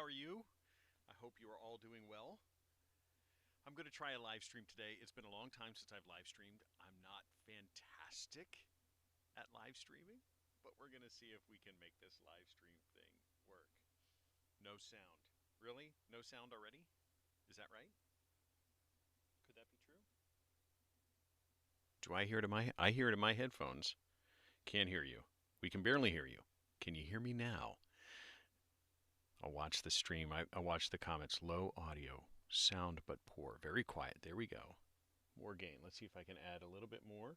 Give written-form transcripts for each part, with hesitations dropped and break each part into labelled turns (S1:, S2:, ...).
S1: How are you? I hope you are all doing well. I'm going to try a live stream today. It's been a long time since I've live streamed. I'm not fantastic at live streaming, but we're going to see if we can make this live stream thing work. No sound. Really? No sound already? Is that right? Could that be true? Do I hear it in I hear it in my headphones. Can't hear you. We can barely hear you. Can you hear me now? I'll watch the stream. I'll watch the comments. Low audio. Sound but poor. Very quiet. There we go. More gain. Let's see if I can add a little bit more.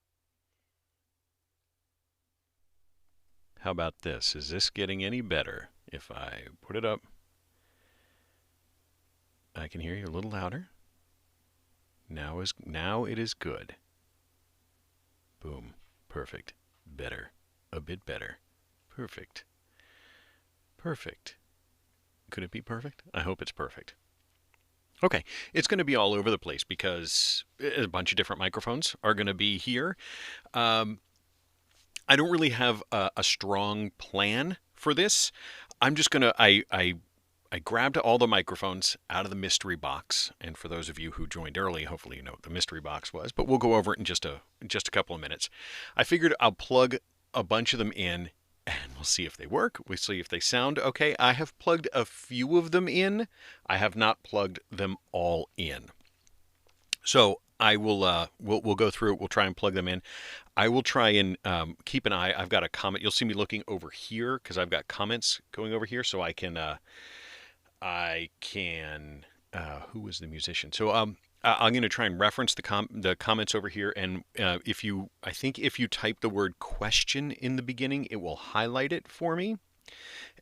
S1: How about this? Is this getting any better? If I put it up, I can hear you a little louder. Now it is good. Boom. Perfect. Better. A bit better. Perfect. Perfect. Could it be perfect? I hope it's perfect. Okay, it's going to be all over the place because a bunch of different microphones are going to be here. I don't really have a strong plan for this. I'm just going to, I grabbed all the microphones out of the mystery box. And for those of you who joined early, hopefully you know what the mystery box was, but we'll go over it in just a couple of minutes. I figured I'll plug a bunch of them in and we'll see if they work. We'll see if they sound okay. I have plugged a few of them in. I have not plugged them all in. So I will, we'll go through it. We'll try and plug them in. I will try and keep an eye. I've got a comment. You'll see me looking over here because I've got comments going over here. So I can, who was the musician? So I'm going to try and reference the comments over here, and I think if you type the word question in the beginning, it will highlight it for me,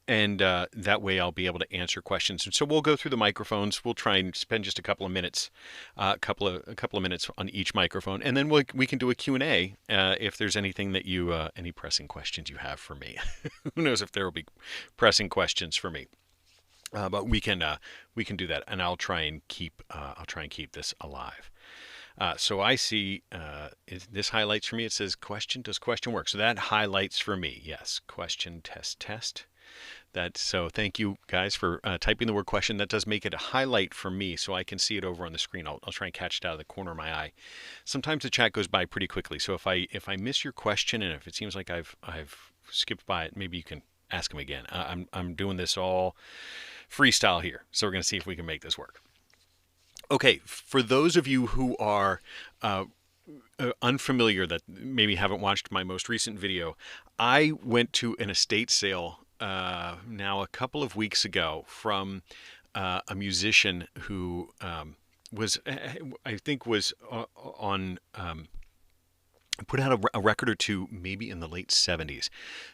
S1: and that way I'll be able to answer questions. And so we'll go through the microphones. We'll try and spend just a couple of minutes, a couple of minutes on each microphone, and then we can do a Q&A if there's anything that you any pressing questions you have for me. Who knows if there will be pressing questions for me. But we can do that, and I'll try and keep this alive. So I see this highlights for me. It says question. Does question work? So that highlights for me. Yes, question test. So thank you guys for typing the word question. That does make it a highlight for me, so I can see it over on the screen. I'll try and catch it out of the corner of my eye. Sometimes the chat goes by pretty quickly, so if I miss your question and if it seems like I've skipped by it, maybe you can ask them again. I'm doing this all freestyle here, so we're going to see if we can make this work. Okay, for those of you who are unfamiliar, that maybe haven't watched my most recent video, I went to an estate sale now a couple of weeks ago from a musician who was on put out a record or two maybe in the late 70s.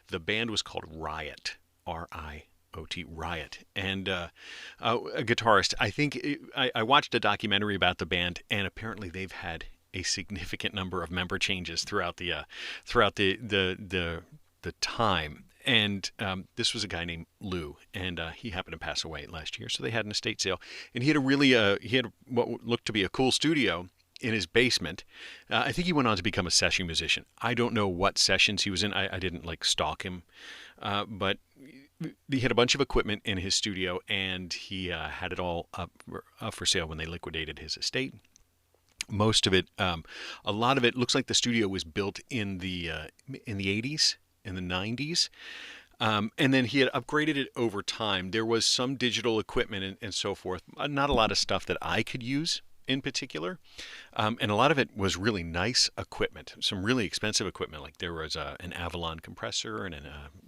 S1: The band was called Riot, R-I-O-T, Riot, and a guitarist. I think I watched a documentary about the band, and apparently they've had a significant number of member changes throughout the time. And this was a guy named Lou, and he happened to pass away last year. So they had an estate sale, and he had what looked to be a cool studio in his basement. I think he went on to become a session musician. I don't know what sessions he was in. I didn't stalk him, but he had a bunch of equipment in his studio, and he had it all up for sale when they liquidated his estate. Most of it, a lot of it, looks like the studio was built in the 80s, in the 90s. And then he had upgraded it over time. There was some digital equipment and so forth. Not a lot of stuff that I could use in particular. And a lot of it was really nice equipment, some really expensive equipment. Like there was an Avalon compressor and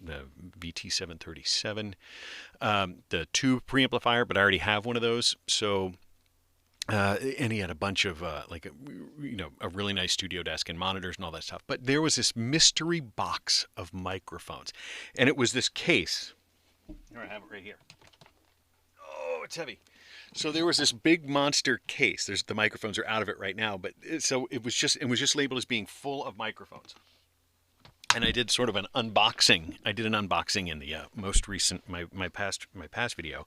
S1: the VT737, the tube preamplifier, but I already have one of those. So, and he had a bunch of a really nice studio desk and monitors and all that stuff. But there was this mystery box of microphones, and it was this case. Here, I have it right here. Oh, it's heavy. So there was this big monster case. The microphones are out of it right now, but so it was just labeled as being full of microphones. And I did sort of an unboxing. I did an unboxing in the most recent my past video,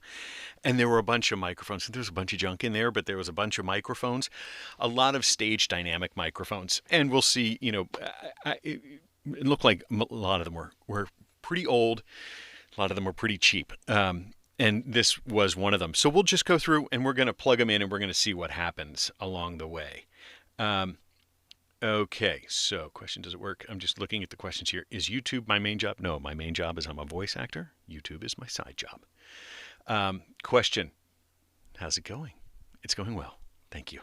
S1: and there were a bunch of microphones. There was a bunch of junk in there, but there was a bunch of microphones, a lot of stage dynamic microphones. And we'll see. It looked like a lot of them were pretty old. A lot of them were pretty cheap. And this was one of them. So we'll just go through and we're going to plug them in and we're going to see what happens along the way. Okay, so question, does it work? I'm just looking at the questions here. Is YouTube my main job? No, my main job is I'm a voice actor. YouTube is my side job. Question, how's it going? It's going well. Thank you.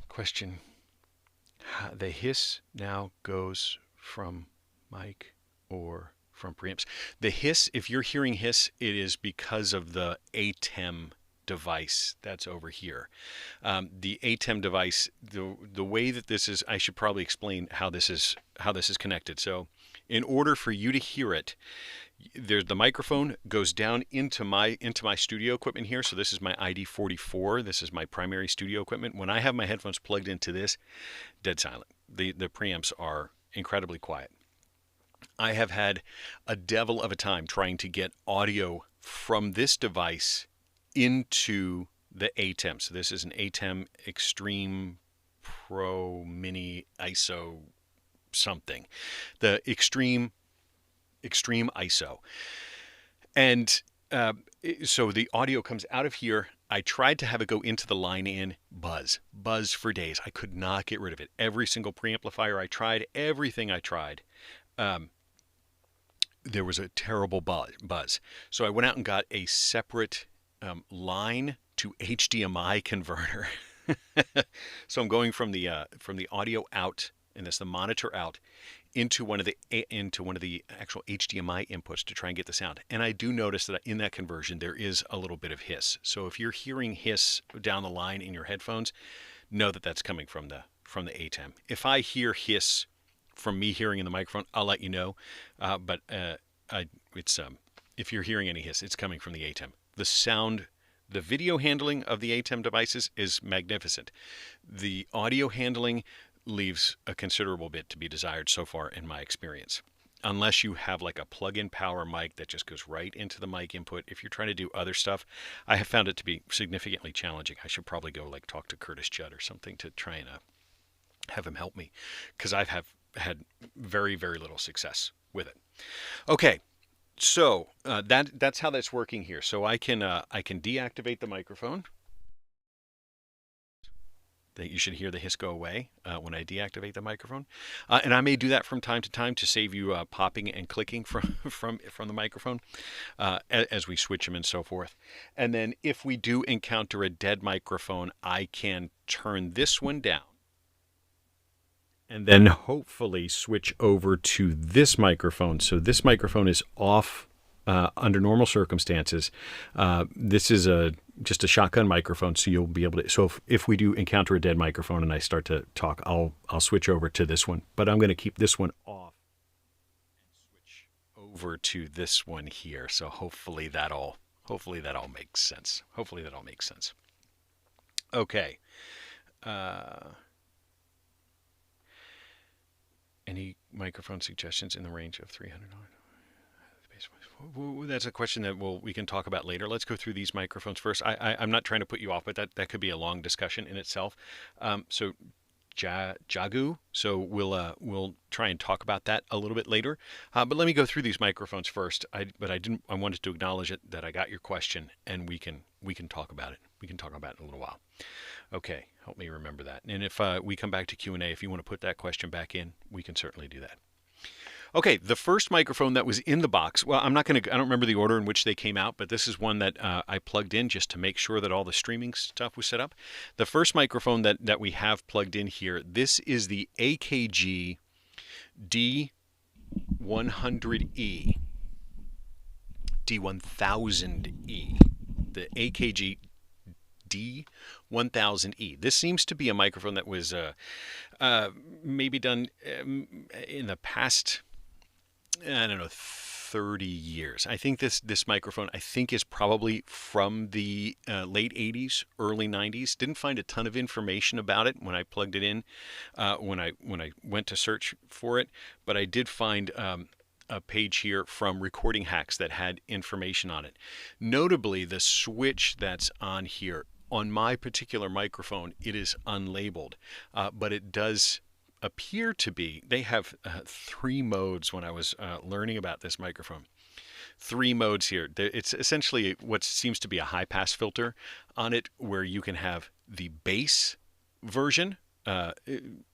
S1: Question, the hiss now goes from mic or from preamps. The hiss, if you're hearing hiss, it is because of the ATEM device that's over here. The ATEM device, the way that this is, I should probably explain how this is connected. So in order for you to hear it, there's the microphone goes down into my studio equipment here. So this is my ID44. This is my primary studio equipment. When I have my headphones plugged into this, dead silent. The preamps are incredibly quiet. I have had a devil of a time trying to get audio from this device into the ATEM. So this is an ATEM Extreme Pro Mini ISO something. The Extreme ISO. And so the audio comes out of here. I tried to have it go into the line in, buzz for days. I could not get rid of it. Every single preamplifier I tried, everything I tried, there was a terrible buzz. So I went out and got a separate line to HDMI converter. So I'm going from the audio out, and that's the monitor out, into one of the actual HDMI inputs to try and get the sound. And I do notice that in that conversion there is a little bit of hiss. So if you're hearing hiss down the line in your headphones, know that that's coming from the ATEM. If I hear hiss from me hearing in the microphone, I'll let you know. But if you're hearing any hiss, it's coming from the ATEM. The sound, the video handling of the ATEM devices is magnificent. The audio handling leaves a considerable bit to be desired so far in my experience. Unless you have like a plug-in power mic that just goes right into the mic input. If you're trying to do other stuff, I have found it to be significantly challenging. I should probably go like talk to Curtis Judd or something to try and have him help me, because I've had very, very little success with it. Okay, so that's how that's working here. So I can deactivate the microphone. That you should hear the hiss go away when I deactivate the microphone, and I may do that from time to time to save you popping and clicking from the microphone as we switch them and so forth. And then if we do encounter a dead microphone, I can turn this one down, and then hopefully switch over to this microphone. So this microphone is off under normal circumstances. This is just a shotgun microphone, so you'll be able to. So if we do encounter a dead microphone and I start to talk, I'll switch over to this one. But I'm going to keep this one off and switch over to this one here. So hopefully that all makes sense. Okay. Any microphone suggestions in the range of $300? That's a question that we can talk about later. Let's go through these microphones first. I'm not trying to put you off, but that could be a long discussion in itself. So Jagu. So we'll try and talk about that a little bit later. But let me go through these microphones first. I wanted to acknowledge that I got your question, and we can talk about it. We can talk about it in a little while. Okay, help me remember that. And if we come back to Q&A, if you want to put that question back in, we can certainly do that. Okay, the first microphone that was in the box, well, I don't remember the order in which they came out, but this is one that I plugged in just to make sure that all the streaming stuff was set up. The first microphone that we have plugged in here, this is the AKG D1000E. D1000E. The AKG D1000E. This seems to be a microphone that was maybe done in the past, I don't know, 30 years. I think this microphone, I think, is probably from the late 80s, early 90s. Didn't find a ton of information about it when I plugged it in, when I went to search for it, but I did find a page here from Recording Hacks that had information on it. Notably, the switch that's on here, on my particular microphone, it is unlabeled, but it does appear to be, they have 3 modes when I was learning about this microphone. three modes here. It's essentially what seems to be a high pass filter on it, where you can have the bass version,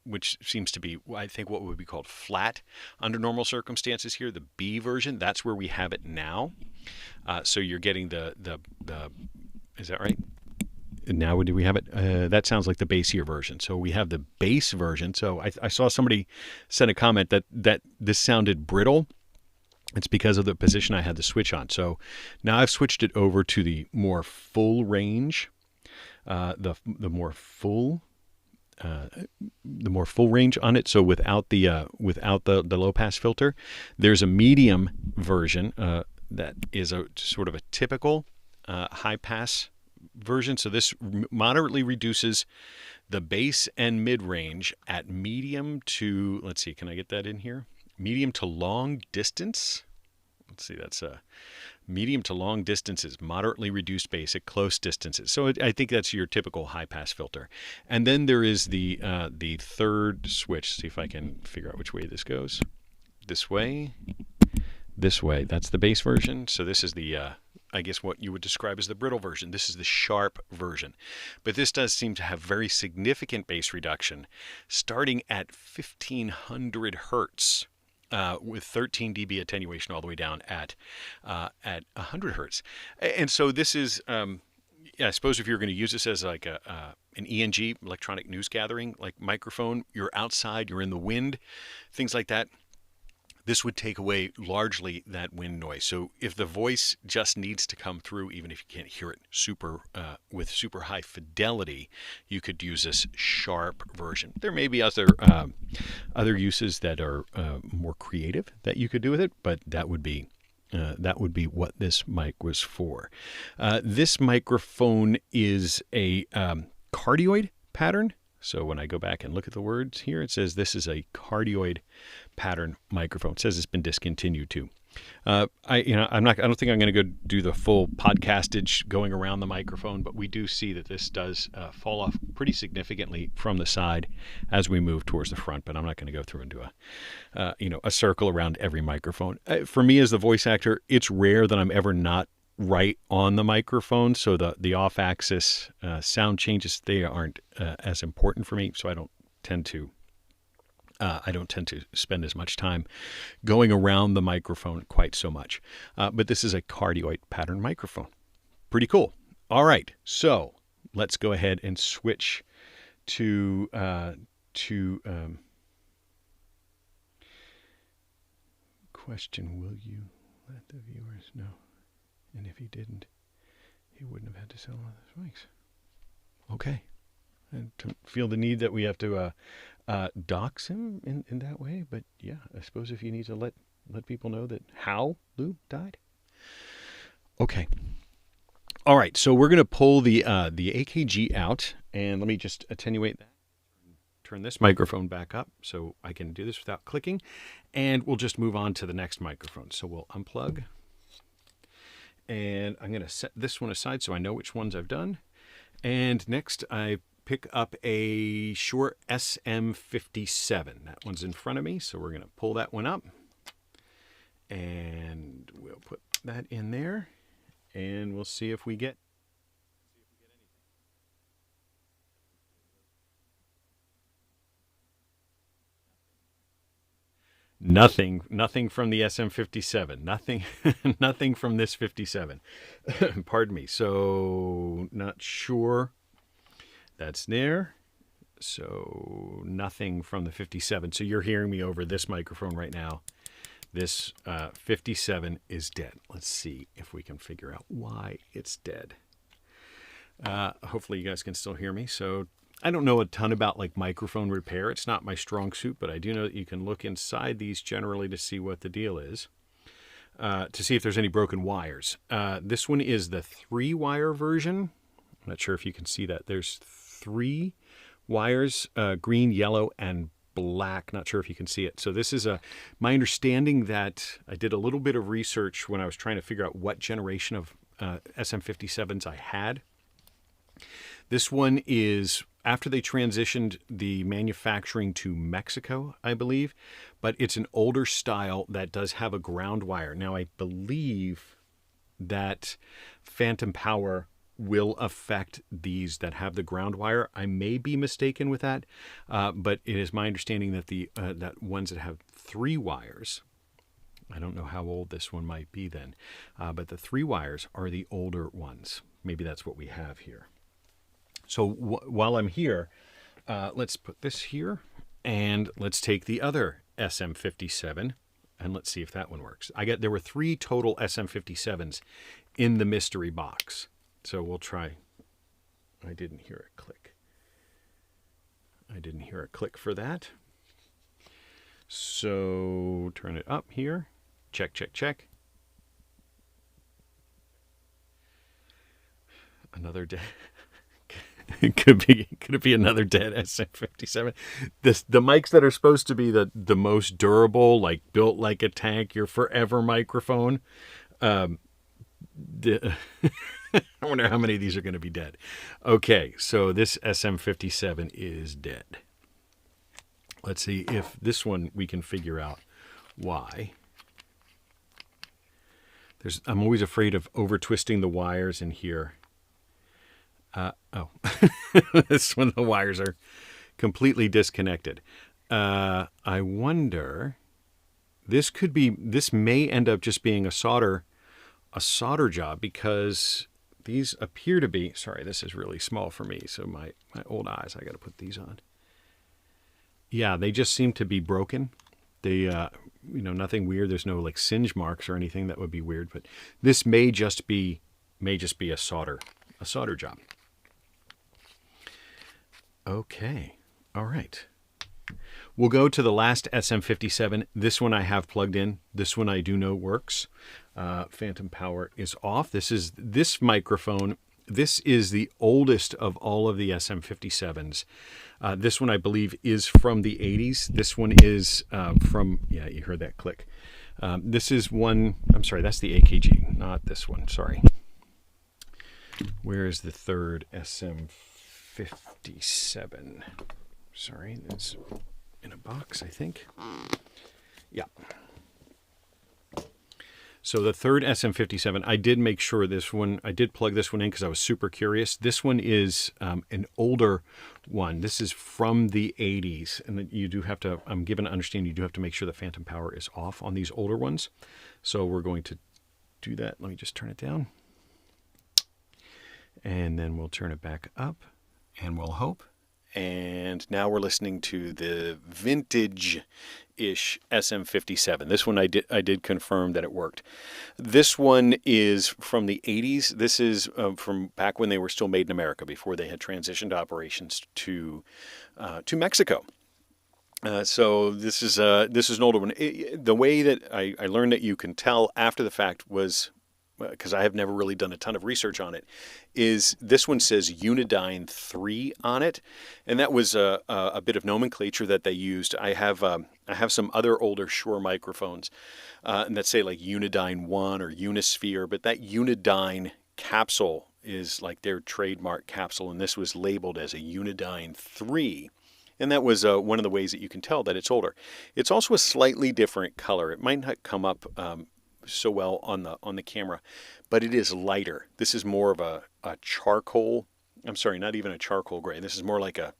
S1: which seems to be, I think, what would be called flat under normal circumstances here. The B version, that's where we have it now. So you're getting the is that right? Now do we have it? That sounds like the bassier version. So we have the bass version. So I saw somebody send a comment that this sounded brittle. It's because of the position I had the switch on. So now I've switched it over to the more full range, the more full range on it. So without the low pass filter, there's a medium version that is a sort of a typical high pass version. So this moderately reduces the bass and mid range at medium to, let's see, can I get that in here? Medium to long distance. Let's see, that's medium to long distances, moderately reduced bass at close distances. So I think that's your typical high pass filter. And then there is the third switch. See if I can figure out which way this goes. This way. That's the bass version. So this is the I guess what you would describe as the brittle version. This is the sharp version. But this does seem to have very significant bass reduction, starting at 1500 hertz, with 13 dB attenuation all the way down at 100 hertz. And so this is, I suppose if you're going to use this as like an ENG, electronic news gathering, like microphone, you're outside, you're in the wind, things like that, this would take away largely that wind noise. So if the voice just needs to come through, even if you can't hear it with super high fidelity, you could use this sharp version. There may be other uses that are more creative that you could do with it, but that would be what this mic was for. This microphone is a cardioid pattern. So when I go back and look at the words here, it says this is a cardioid pattern microphone. It says it's been discontinued too. I don't think I'm going to go do the full podcastage going around the microphone, but we do see that this does fall off pretty significantly from the side as we move towards the front. But I'm not going to go through and do a circle around every microphone. For me as the voice actor, it's rare that I'm ever not right on the microphone, so the off-axis sound changes, they aren't as important for me, so I don't tend to spend as much time going around the microphone quite so much. But this is a cardioid pattern microphone. Pretty cool. All right, so let's go ahead and switch to question, will you let the viewers know? And if he didn't, he wouldn't have had to sell all those mics. Okay. I don't feel the need that we have to dox him in that way, but yeah, I suppose if you need to let people know that how Lou died. Okay. All right, so we're going to pull the AKG out, and let me just attenuate that. Turn this microphone back up so I can do this without clicking, and we'll just move on to the next microphone. So we'll unplug. And I'm going to set this one aside so I know which ones I've done. And next I pick up a Shure SM57. That one's in front of me, so we're going to pull that one up. And we'll put that in there. And we'll see if we get Nothing from the SM57. Nothing from this 57. Pardon me. So not sure that's there. So nothing from the 57. So you're hearing me over this microphone right now. This 57 is dead. Let's see if we can figure out why it's dead. Hopefully you guys can still hear me. So I don't know a ton about like microphone repair. It's not my strong suit, but I do know that you can look inside these generally to see what the deal is, to see if there's any broken wires. This one is the 3-wire version. I'm not sure if you can see that. There's 3 wires, green, yellow, and black. Not sure if you can see it. So this is my understanding that I did a little bit of research when I was trying to figure out what generation of SM57s I had. This one is after they transitioned the manufacturing to Mexico, I believe, but it's an older style that does have a ground wire. Now, I believe that phantom power will affect these that have the ground wire. I may be mistaken with that, but it is my understanding that the that ones that have 3 wires, I don't know how old this one might be then, but the 3 wires are the older ones. Maybe that's what we have here. So while I'm here, let's put this here, and let's take the other SM57, and let's see if that one works. There were 3 total SM57s in the mystery box. So we'll try. I didn't hear a click. I didn't hear a click for that. So turn it up here. Check, check, check. Another dead. Could it be another dead SM57? The mics that are supposed to be the most durable, like built like a tank, your forever microphone. I wonder how many of these are going to be dead. Okay, so this SM57 is dead. Let's see if this one we can figure out why. I'm always afraid of over twisting the wires in here. This one the wires are completely disconnected. I wonder. This may end up just being a solder job, because these appear to be, sorry, this is really small for me, so my old eyes, I got to put these on. Yeah, they just seem to be broken. They, nothing weird. There's no like singe marks or anything that would be weird, but this may just be a solder job. Okay, all right. We'll go to the last SM57. This one I have plugged in. This one I do know works. Phantom power is off. This microphone. This is the oldest of all of the SM57s. This one I believe is from the 80s. This one is from, yeah, you heard that click. This is one, I'm sorry, that's the AKG, not this one, sorry. Where is the third SM57? Sorry, that's in a box, I think. Yeah. So the third SM57, I did make sure I did plug this one in because I was super curious. This one is an older one. This is from the 80s. And you do have to, I'm given to understand, you do have to make sure the phantom power is off on these older ones. So we're going to do that. Let me just turn it down. And then we'll turn it back up, and we'll hope. And now we're listening to the vintage-ish SM57. This one I did confirm that it worked. This one is from the 80s. This is from back when they were still made in America, before they had transitioned operations to Mexico. So this is an older one. The way that I learned that you can tell after the fact was, because I have never really done a ton of research on it, is this one says Unidyne 3 on it, and that was a bit of nomenclature that they used. I have some other older Shure microphones and that say like Unidyne 1 or Unisphere, but that Unidyne capsule is like their trademark capsule, and this was labeled as a Unidyne 3. And that was one of the ways that you can tell that it's older. It's also a slightly different color. It might not come up so well on the camera, but it is lighter. This is more of a charcoal. I'm sorry, not even a charcoal gray. This is more like a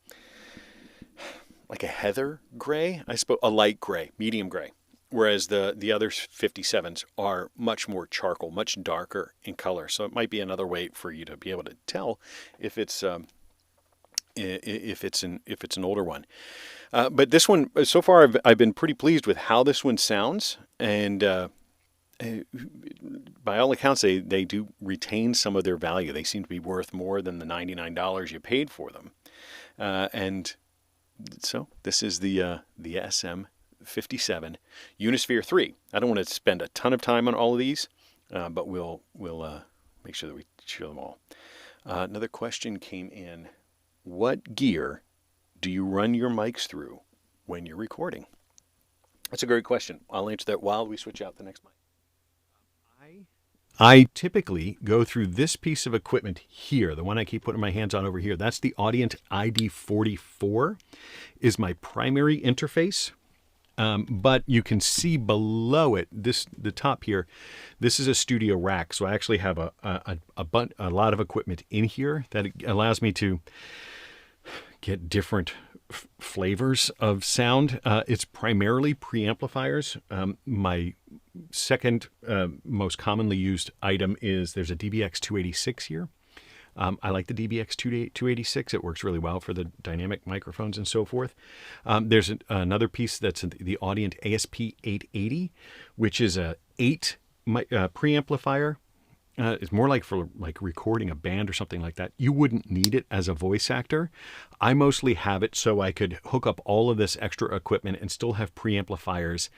S1: heather gray, I suppose, a light gray, medium gray. Whereas the other 57s are much more charcoal, much darker in color. So it might be another way for you to be able to tell if it's an older one. But this one, so far, I've been pretty pleased with how this one sounds, and by all accounts, they do retain some of their value. They seem to be worth more than the $99 you paid for them. And so this is the SM57 Unisphere 3. I don't want to spend a ton of time on all of these, but we'll make sure that we show them all. Another question came in. What gear do you run your mics through when you're recording? That's a great question. I'll answer that while we switch out the next mic. I typically go through this piece of equipment here, the one I keep putting my hands on over here. That's the Audient ID44, is my primary interface. But you can see below it, the top here, this is a studio rack. So I actually have a lot of equipment in here that allows me to get different flavors of sound. It's primarily preamplifiers. My second most commonly used item is there's a DBX 286 here. I like the DBX 286. It works really well for the dynamic microphones and so forth. There's another piece that's the Audient ASP 880, which is a 8 preamplifier. It's more like for like recording a band or something like that. You wouldn't need it as a voice actor. I mostly have it so I could hook up all of this extra equipment and still have preamplifiers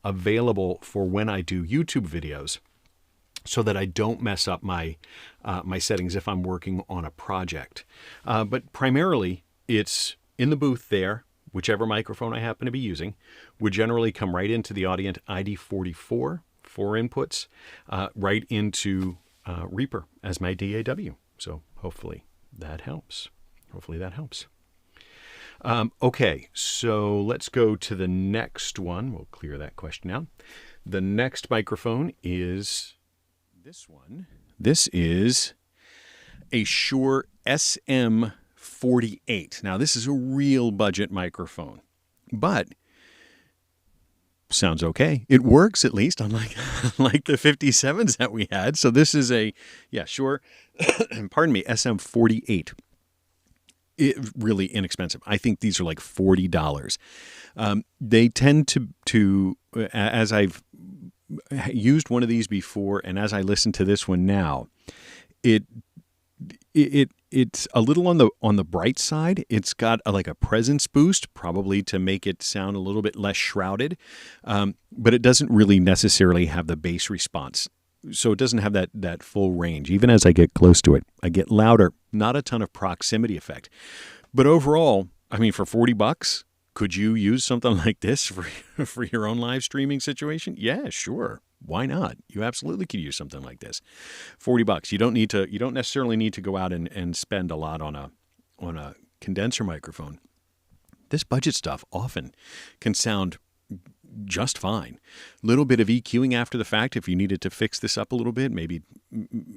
S1: available for when I do YouTube videos, so that I don't mess up my my settings if I'm working on a project. But primarily, it's in the booth there. Whichever microphone I happen to be using would generally come right into the Audient ID44, 4 inputs, right into Reaper as my DAW. So hopefully that helps. Okay, so let's go to the next one. We'll clear that question out. The next microphone is this one. This is a Shure SM48. Now, this is a real budget microphone, but sounds okay. It works, at least, unlike like the 57s that we had. So this is a, Shure, pardon me, SM48. Really inexpensive. I think these are like $40. They tend to, as I've used one of these before, and as I listen to this one now, it's a little on the bright side. It's got like a presence boost, probably to make it sound a little bit less shrouded, but it doesn't really necessarily have the bass response. So it doesn't have that full range. Even as I get close to it, I get louder. Not a ton of proximity effect, but overall, I mean, for $40. Could you use something like this for your own live streaming situation? Yeah, sure. Why not? You absolutely could use something like this. $40. You don't necessarily need to go out and spend a lot on a condenser microphone. This budget stuff often can sound just fine. Little bit of EQing after the fact if you needed to fix this up a little bit, maybe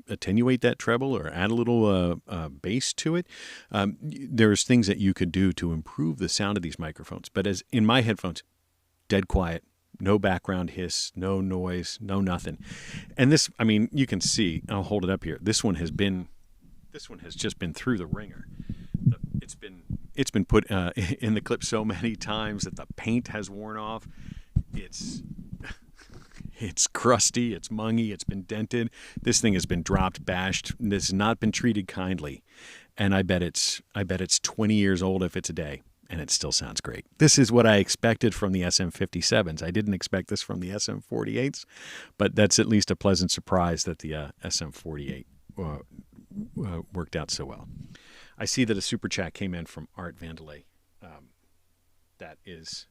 S1: attenuate that treble or add a little bass to it. There's things that you could do to improve the sound of these microphones. But as in my headphones, dead quiet, no background hiss, no noise, no nothing. And this, I mean, you can see, I'll hold it up here. This one has just been through the ringer. It's been put in the clip so many times that the paint has worn off. It's crusty, it's mungy, it's been dented. This thing has been dropped, bashed. This has not been treated kindly. And I bet it's 20 years old if it's a day, and it still sounds great. This is what I expected from the SM57s. I didn't expect this from the SM48s, but that's at least a pleasant surprise that the SM48 worked out so well. I see that a super chat came in from Art Vandelay. That is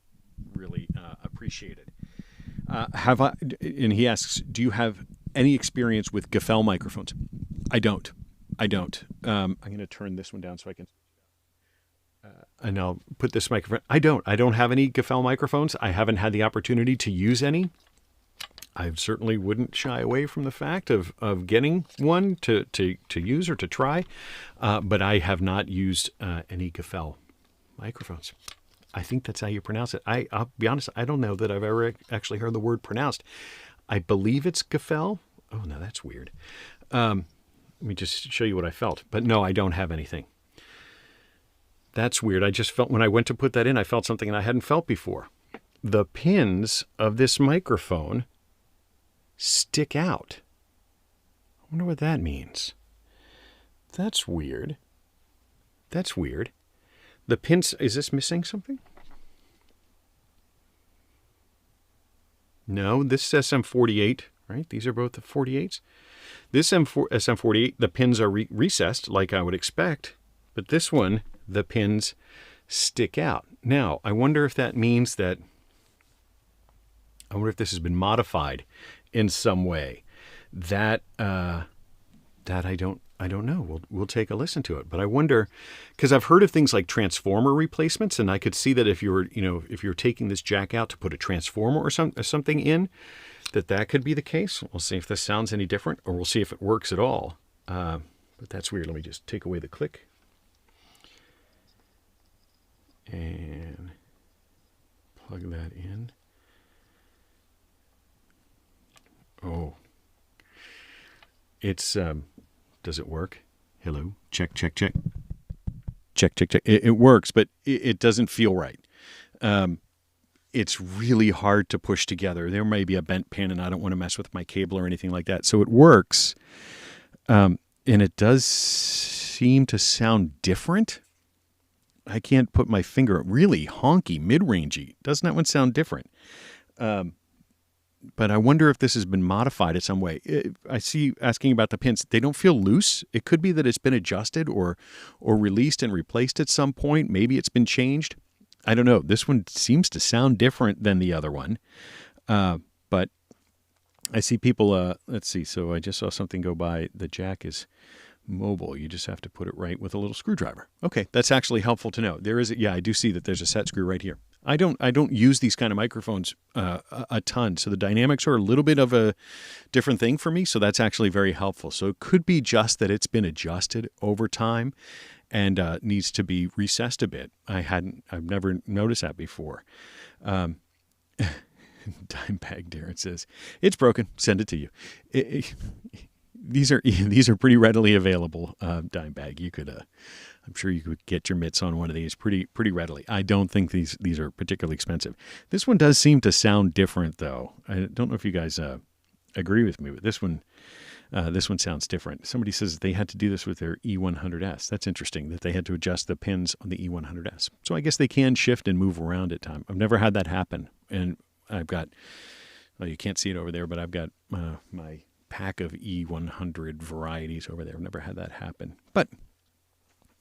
S1: really appreciated. And he asks, do you have any experience with Gefell microphones? I don't. I'm going to turn this one down so I can, and I'll put this microphone. I don't have any Gefell microphones. I haven't had the opportunity to use any. I certainly wouldn't shy away from the fact of getting one to use or to try, but I have not used any Gefell microphones. I think that's how you pronounce it. I'll be honest, I don't know that I've ever actually heard the word pronounced. I believe it's Gefell. Oh, no, that's weird. Let me just show you what I felt. But no, I don't have anything. That's weird. I just felt when I went to put that in, I felt something I hadn't felt before. The pins of this microphone stick out. I wonder what that means. That's weird. The pins, is this missing something? No, this is SM48, right? These are both the 48s. This SM48, the pins are recessed like I would expect, but this one, the pins stick out. Now, I wonder if that means that, I wonder if this has been modified in some way. that I don't know. We'll take a listen to it. But I wonder, because I've heard of things like transformer replacements, and I could see that if you're taking this jack out to put a transformer or something in, that could be the case. We'll see if this sounds any different, or we'll see if it works at all. But that's weird. Let me just take away the click. And plug that in. Oh. It's, does it work? Hello? Check, check, check. Check, check, check. It works, but it doesn't feel right. It's really hard to push together. There may be a bent pin, and I don't want to mess with my cable or anything like that. So it works. And it does seem to sound different. I can't put my finger, really honky, mid-rangey. Doesn't that one sound different? But I wonder if this has been modified in some way. I see asking about the pins. They don't feel loose. It could be that it's been adjusted or released and replaced at some point. Maybe it's been changed. I don't know. This one seems to sound different than the other one. But I see people, let's see. So I just saw something go by. The jack is mobile. You just have to put it right with a little screwdriver. Okay, that's actually helpful to know. There is, yeah, I do see that there's a set screw right here. I don't use these kind of microphones a ton, so the dynamics are a little bit of a different thing for me. So that's actually very helpful. So it could be just that it's been adjusted over time and needs to be recessed a bit. I've never noticed that before. Dime Bag Darren says it's broken. Send it to you. These are pretty readily available. Dime Bag, you could, I'm sure you could get your mitts on one of these pretty readily. I don't think these are particularly expensive. This one does seem to sound different, though. I don't know if you guys agree with me, but this one sounds different. Somebody says they had to do this with their E100S. That's interesting that they had to adjust the pins on the E100S. So I guess they can shift and move around at time. I've never had that happen, and I've got, well, you can't see it over there, but I've got my pack of E100 varieties over there. I've never had that happen, but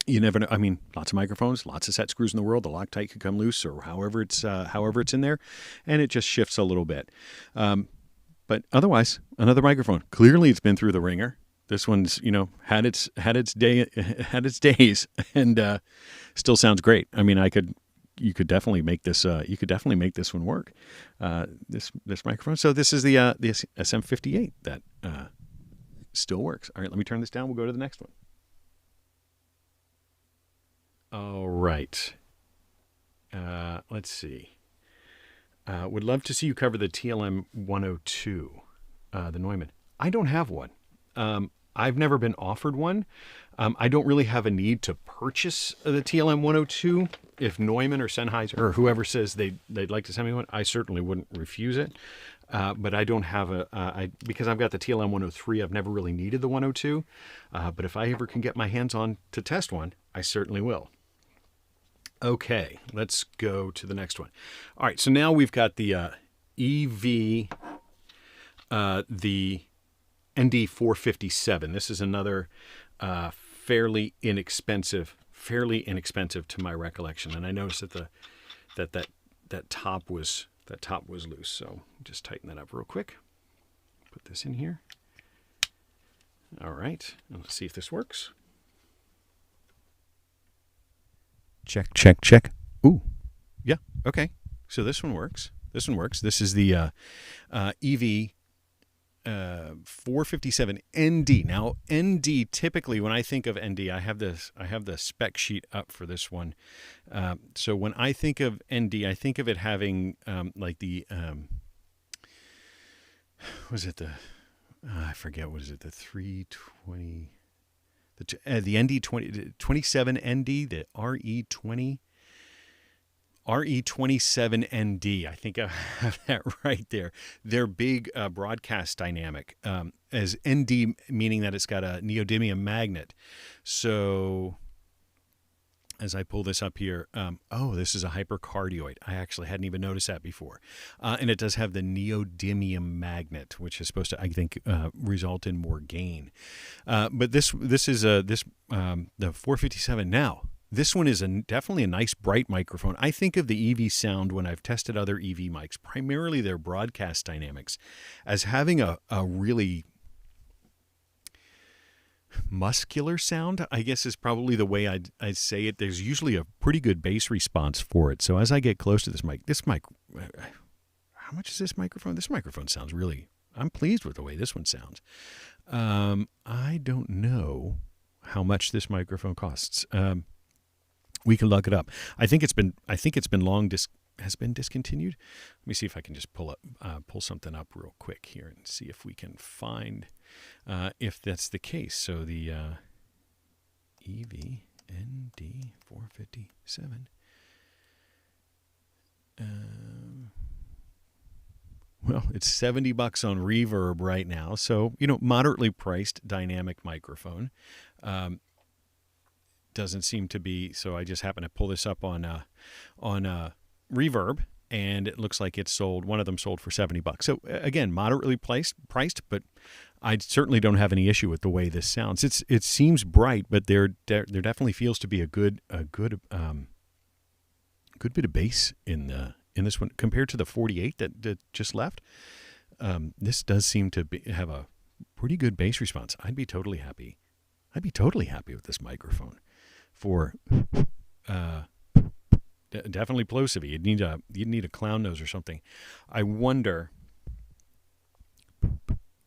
S1: you never know. I mean, lots of microphones, lots of set screws in the world. The Loctite could come loose, or however it's in there, and it just shifts a little bit. But otherwise, another microphone. Clearly, it's been through the ringer. This one's, had its days, and still sounds great. I mean, you could definitely make this. You could definitely make this one work. This microphone. So this is the SM58 that still works. All right, let me turn this down. We'll go to the next one. All right. Let's see. Would love to see you cover the TLM 102, the Neumann. I don't have one. I've never been offered one. I don't really have a need to purchase the TLM 102. If Neumann or Sennheiser or whoever says they'd like to send me one, I certainly wouldn't refuse it. But I don't have because I've got the TLM 103, I've never really needed the 102. But if I ever can get my hands on to test one, I certainly will. Okay, let's go to the next one. All right, so now we've got the EV, the ND457. This is another fairly inexpensive to my recollection. And I noticed that that top was loose. So just tighten that up real quick. Put this in here. All right, and let's see if this works. Check, check, check. Ooh, yeah, okay. So this one works. This is the EV 457 ND. Now, ND, typically when I think of ND, I have the spec sheet up for this one. So when I think of ND, I think of it having like the I forget, what is it, the 320, the ND 27 ND, the RE27 ND. I think I have that right there. They're big broadcast dynamic, as ND meaning that it's got a neodymium magnet. So as I pull this up here, this is a hypercardioid. I actually hadn't even noticed that before. And it does have the neodymium magnet, which is supposed to, I think, result in more gain. But this is the 457 now. This one is definitely a nice bright microphone. I think of the EV sound when I've tested other EV mics, primarily their broadcast dynamics, as having a really muscular sound, I guess is probably the way I'd say it. There's usually a pretty good bass response for it. So as I get close to this mic, how much is this microphone? This microphone sounds really, I'm pleased with the way this one sounds. I don't know how much this microphone costs. We can look it up. I think it's been has been discontinued. Let me see if I can just pull something up real quick here and see if we can find if that's the case. So the Peavey ND457. Well, it's $70 on Reverb right now. So, moderately priced dynamic microphone. Doesn't seem to be, so I just happened to pull this up on Reverb, and it looks like it's sold. One of them sold for $70. So again, moderately priced, but I certainly don't have any issue with the way this sounds. It seems bright, but there definitely feels to be a good bit of bass in this one compared to the 48 that just left. This does seem to have a pretty good bass response. I'd be totally happy with this microphone for. Definitely plosive. You'd need a clown nose or something. I wonder.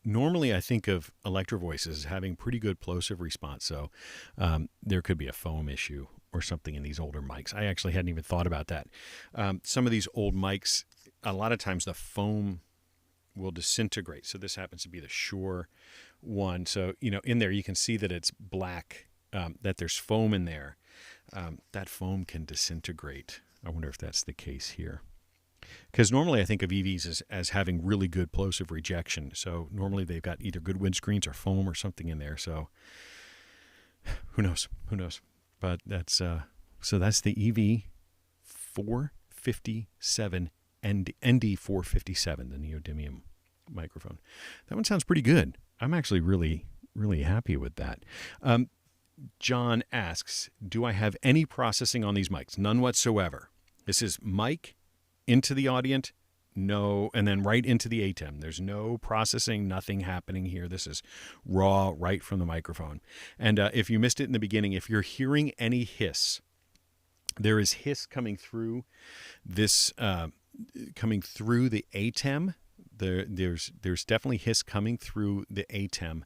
S1: Normally, I think of Electro-Voice as having pretty good plosive response. So there could be a foam issue or something in these older mics. I actually hadn't even thought about that. Some of these old mics, a lot of times the foam will disintegrate. So this happens to be the Shure one. So in there you can see that it's black. That there's foam in there. That foam can disintegrate. I wonder if that's the case here. Because normally I think of EVs as having really good plosive rejection. So normally they've got either good windscreens or foam or something in there. So who knows? But that's so that's the EV457 and ND457, the neodymium microphone. That one sounds pretty good. I'm actually really, really happy with that. John asks, do I have any processing on these mics? None whatsoever. This is mic into the audient, no, and then right into the ATEM. There's no processing, nothing happening here. This is raw right from the microphone. And if you missed it in the beginning, if you're hearing any hiss, there is hiss coming through this, coming through the ATEM. There's definitely hiss coming through the ATEM,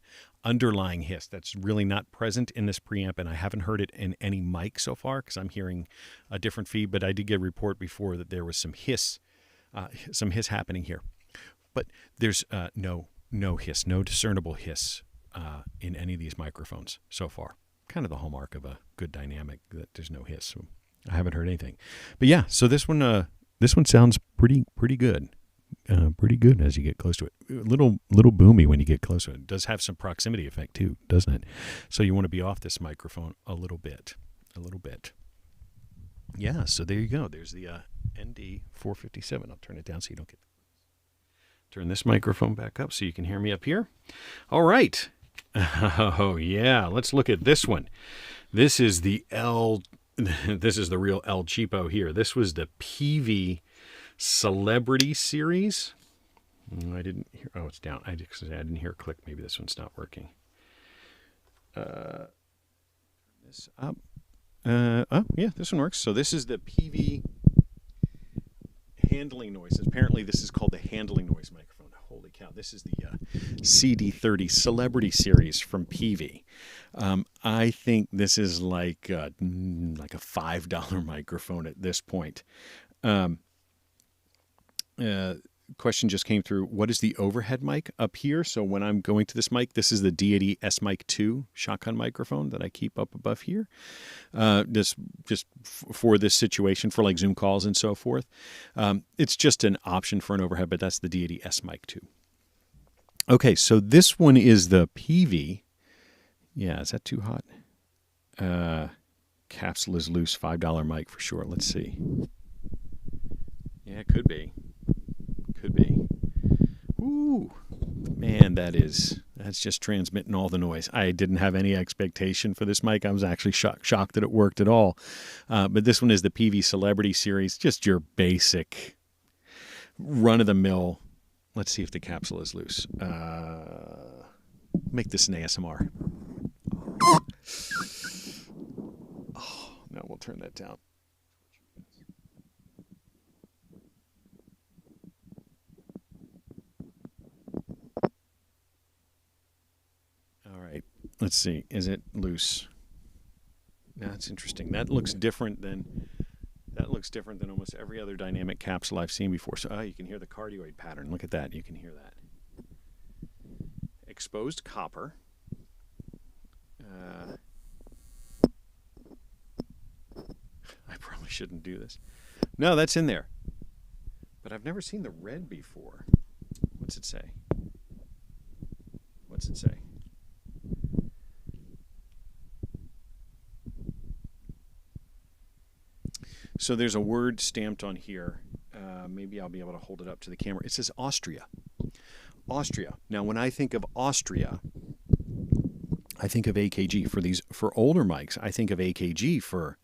S1: underlying hiss that's really not present in this preamp, and I haven't heard it in any mic so far because I'm hearing a different feed, but I did get a report before that there was some hiss happening here. But there's no hiss, no discernible hiss in any of these microphones so far. Kind of the hallmark of a good dynamic, that there's no hiss. So I haven't heard anything. But yeah, so this one sounds pretty good. Pretty good as you get close to it. A little boomy when you get close to it. It does have some proximity effect too, doesn't it? So you want to be off this microphone a little bit. Yeah, so there you go. There's the ND457. I'll turn it down so you don't get... Turn this microphone back up so you can hear me up here. All right. Oh, yeah. Let's look at this one. This is the this is the real El Cheapo here. This was the Peavey Celebrity Series. I didn't hear. Oh, it's down. I didn't hear a click. Maybe this one's not working. This up. Oh, yeah, this one works. So this is the Peavey handling noise. Apparently, this is called the handling noise microphone. Holy cow! This is the CD30 Celebrity Series from Peavey. I think this is like a $5 microphone at this point. Question just came through. What is the overhead mic up here? So when I'm going to this mic, this is the Deity S Mic 2 shotgun microphone that I keep up above here. Just for this situation, for like Zoom calls and so forth. It's just an option for an overhead, but that's the Deity S Mic 2. Okay, so this one is the Peavey. Yeah, is that too hot? Capsule is loose, $5 mic for sure. Let's see. Yeah, it could be. Could be. Ooh, man, that's just transmitting all the noise. I didn't have any expectation for this mic. I was actually shocked that it worked at all. But this one is the Peavey Celebrity Series, just your basic run-of-the-mill. Let's see if the capsule is loose. Make this an ASMR. Oh, now we'll turn that down. All right, let's see. Is it loose? Now that's interesting. That looks different than almost every other dynamic capsule I've seen before. So you can hear the cardioid pattern. Look at that. You can hear that. Exposed copper. I probably shouldn't do this. No, that's in there. But I've never seen the red before. What's it say? What's it say? So there's a word stamped on here. Maybe I'll be able to hold it up to the camera. It says Austria. Austria. Now, when I think of Austria, I think of AKG. For older mics, I think of AKG for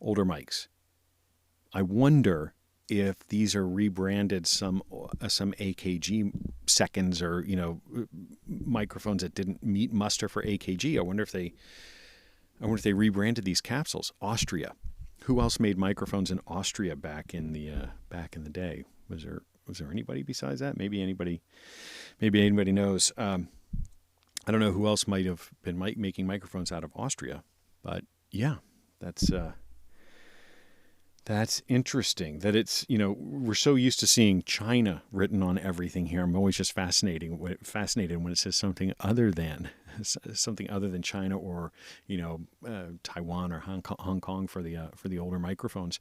S1: older mics. I wonder if these are rebranded some AKG seconds or microphones that didn't meet muster for AKG. I wonder if they rebranded these capsules. Austria. Who else made microphones in Austria back in the day? Was there anybody besides that? Maybe anybody knows. I don't know who else might have been making microphones out of Austria, but yeah, that's interesting. That it's we're so used to seeing China written on everything here. I'm always just fascinated when it says something other than China or Taiwan or Hong Kong for the older microphones.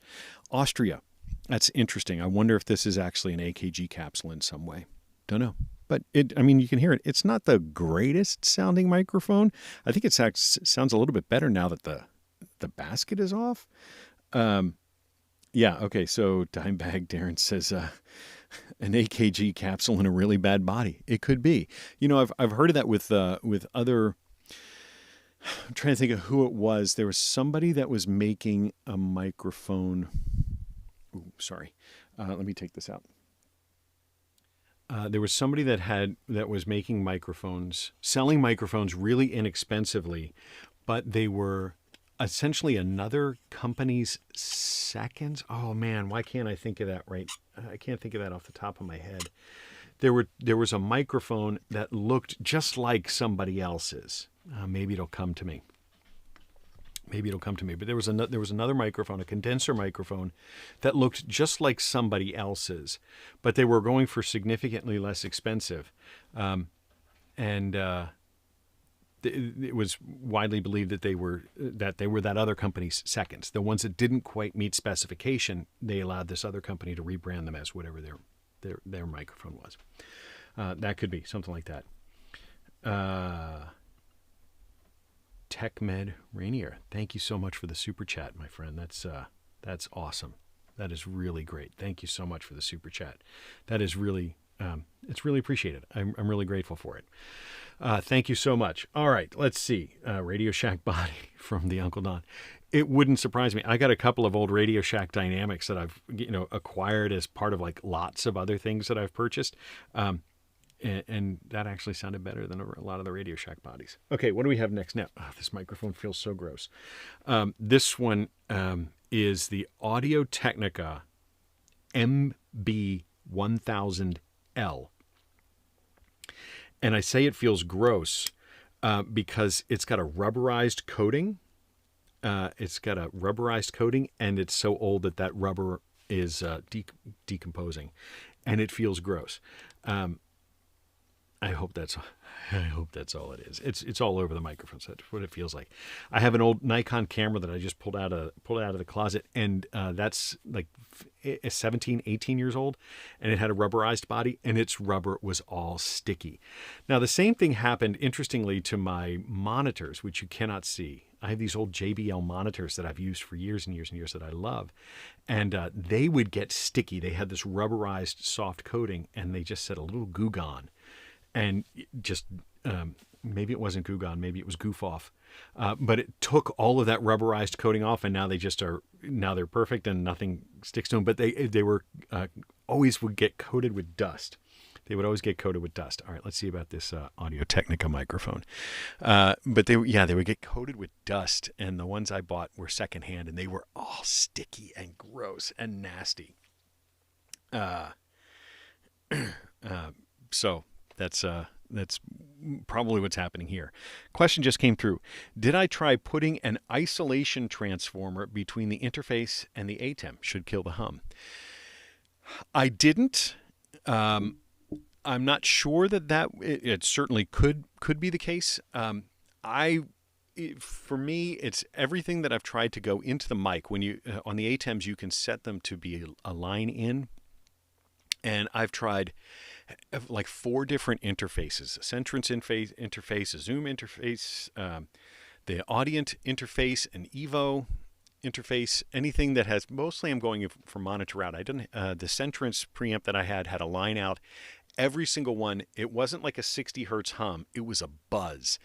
S1: Austria, that's interesting. I wonder if this is actually an AKG capsule in some way. Don't know, but you can hear it. It's not the greatest sounding microphone. I think it sounds a little bit better now that the basket is off. Yeah. Okay. So Dimebag Darren says an AKG capsule in a really bad body. It could be. I've heard of that with other. I'm trying to think of who it was. There was somebody that was making a microphone. Ooh, sorry. Let me take this out. There was somebody that was making microphones, selling microphones really inexpensively, but they were essentially another company's seconds. Oh man, why can't I think of that right? I can't think of that off the top of my head. There was a microphone that looked just like somebody else's. Maybe it'll come to me. But there was another microphone, a condenser microphone, that looked just like somebody else's, but they were going for significantly less expensive, it was widely believed that they were that other company's seconds. The ones that didn't quite meet specification, they allowed this other company to rebrand them as whatever their microphone was. That could be something like that. TechMed Rainier, thank you so much for the super chat, my friend. That's awesome. That is really great. Thank you so much for the super chat. That is really it's really appreciated. I'm really grateful for it. Thank you so much. All right, let's see. Radio Shack body from the Uncle Don. It wouldn't surprise me. I got a couple of old Radio Shack Dynamics that I've acquired as part of like lots of other things that I've purchased. And that actually sounded better than a lot of the Radio Shack bodies. Okay, what do we have next now? Oh, this microphone feels so gross. This one is the Audio-Technica MB1000L. And I say it feels gross because it's got a rubberized coating. And it's so old that rubber is decomposing, and it feels gross. I hope that's all it is. It's all over the microphone. So that's what it feels like. I have an old Nikon camera that I just pulled out of the closet, and that's like 17, 18 years old, and it had a rubberized body, and its rubber was all sticky. Now the same thing happened, interestingly, to my monitors, which you cannot see. I have these old JBL monitors that I've used for years and years and years that I love, and they would get sticky. They had this rubberized soft coating, and they just said a little Goo Gone. And just maybe it wasn't Goo Gone, maybe it was Goof Off, but it took all of that rubberized coating off, and now they're perfect and nothing sticks to them. But they were always would get coated with dust. They would always get coated with dust. All right, let's see about this Audio-Technica microphone. But they would get coated with dust, and the ones I bought were secondhand, and they were all sticky and gross and nasty. So that's probably what's happening here. Question just came through. Did I try putting an isolation transformer between the interface and the ATEM? Should kill the hum. I didn't. I'm not sure that it certainly could be the case. For me, it's everything that I've tried to go into the mic. When you on the ATEMs, you can set them to be a line in, and I've tried like 4 different interfaces: a Centrance interface, a Zoom interface, the Audient interface, an Evo interface, anything that has, mostly I'm going for monitor out. I didn't, the Centrance preamp that I had a line out. Every single one, it wasn't like a 60 hertz hum, it was a buzz.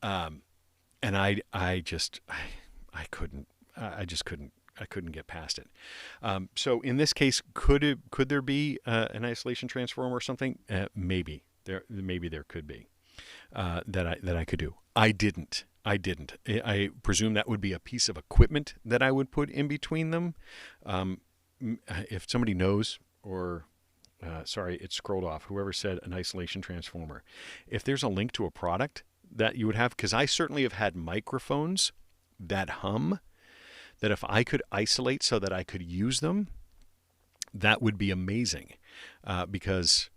S1: And I couldn't get past it. So in this case, could there be an isolation transformer or something? Maybe there could be that I could do. I didn't. I presume that would be a piece of equipment that I would put in between them. If somebody knows, or sorry, it scrolled off. Whoever said an isolation transformer. If there's a link to a product that you would have, because I certainly have had microphones that hum, that if I could isolate so that I could use them, that would be amazing. Because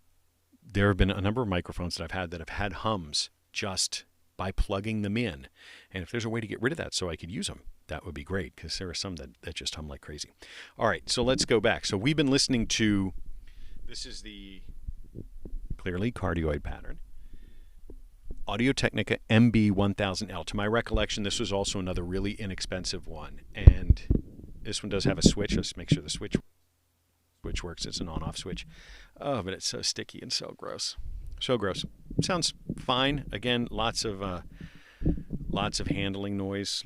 S1: there have been a number of microphones that I've had hums just by plugging them in. And if there's a way to get rid of that so I could use them, that would be great, because there are some that just hum like crazy. All right, so let's go back. So we've been listening to, this is the clearly cardioid pattern, Audio-Technica MB1000L. To my recollection, this was also another really inexpensive one. And this one does have a switch. Let's make sure the switch works. It's an on-off switch. Oh, but it's so sticky and so gross. So gross. Sounds fine. Again, lots of handling noise.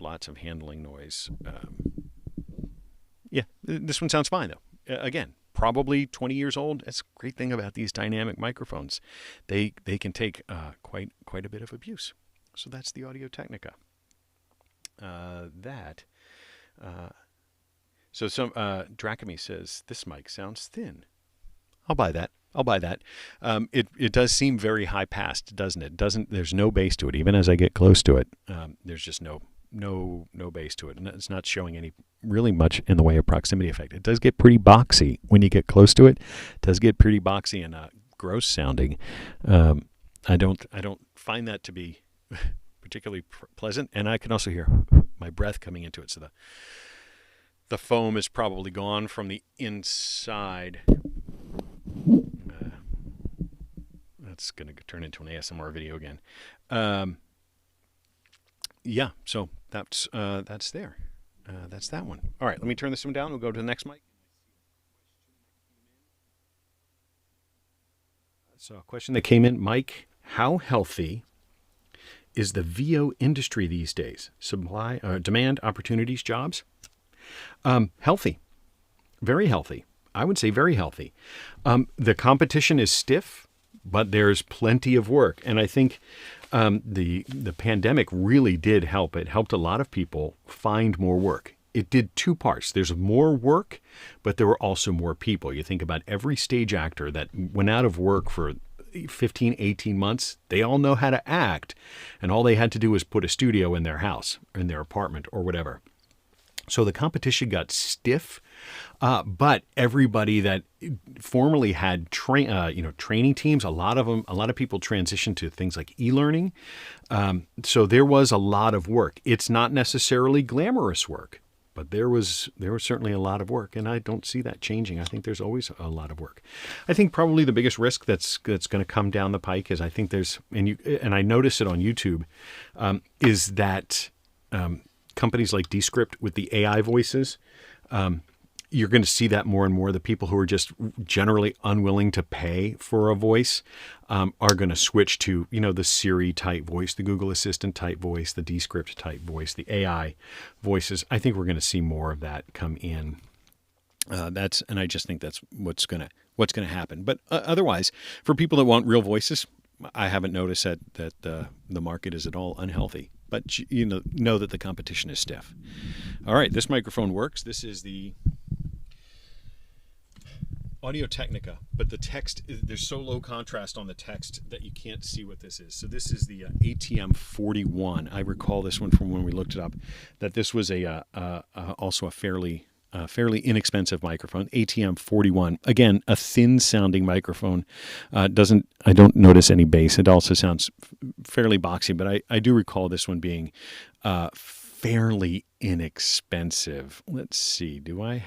S1: Yeah, this one sounds fine, though. Again, probably 20 years old. That's a great thing about these dynamic microphones. They can take quite a bit of abuse. So that's the Audio-Technica. So some Drachemy says this mic sounds thin. I'll buy that. It does seem very high passed, doesn't it? There's no bass to it. Even as I get close to it, there's just no bass to it, and it's not showing any really much in the way of proximity effect. It does get pretty boxy when you get close to it. It does get pretty boxy and gross sounding. I don't find that to be particularly pleasant, and I can also hear my breath coming into it. So the foam is probably gone from the inside. That's going to turn into an ASMR video again. Yeah, so that's there. That's that one. All right, let me turn this one down. We'll go to the next mic. So a question that came in, Mike, how healthy is the VO industry these days? Supply, demand, opportunities, jobs? Healthy. Very healthy. I would say very healthy. The competition is stiff, but there's plenty of work. And I think the pandemic really did help. It helped a lot of people find more work. It did 2 parts. There's more work, but there were also more people. You think about every stage actor that went out of work for 15, 18 months. They all know how to act, and all they had to do was put a studio in their house, or in their apartment, or whatever. So the competition got stiff, but everybody that formerly had training teams, a lot of people transitioned to things like e-learning. So there was a lot of work. It's not necessarily glamorous work, but there was certainly a lot of work, and I don't see that changing. I think there's always a lot of work. I think probably the biggest risk that's going to come down the pike is, I think there's, and I notice it on YouTube, is that companies like Descript with the AI voices, you're going to see that more and more. The people who are just generally unwilling to pay for a voice are going to switch to, the Siri type voice, the Google Assistant type voice, the Descript type voice, the AI voices. I think we're going to see more of that come in. And I just think that's what's going what's going to happen. But otherwise, for people that want real voices, I haven't noticed that the market is at all unhealthy. But you know that the competition is stiff. All right, this microphone works. This is the Audio-Technica, but the text, there's so low contrast on the text that you can't see what this is. So this is the ATM41. I recall this one from when we looked it up, that this was also a fairly inexpensive microphone, ATM41. Again, a thin-sounding microphone. I don't notice any bass. It also sounds fairly boxy, but I do recall this one being fairly inexpensive. Let's see. I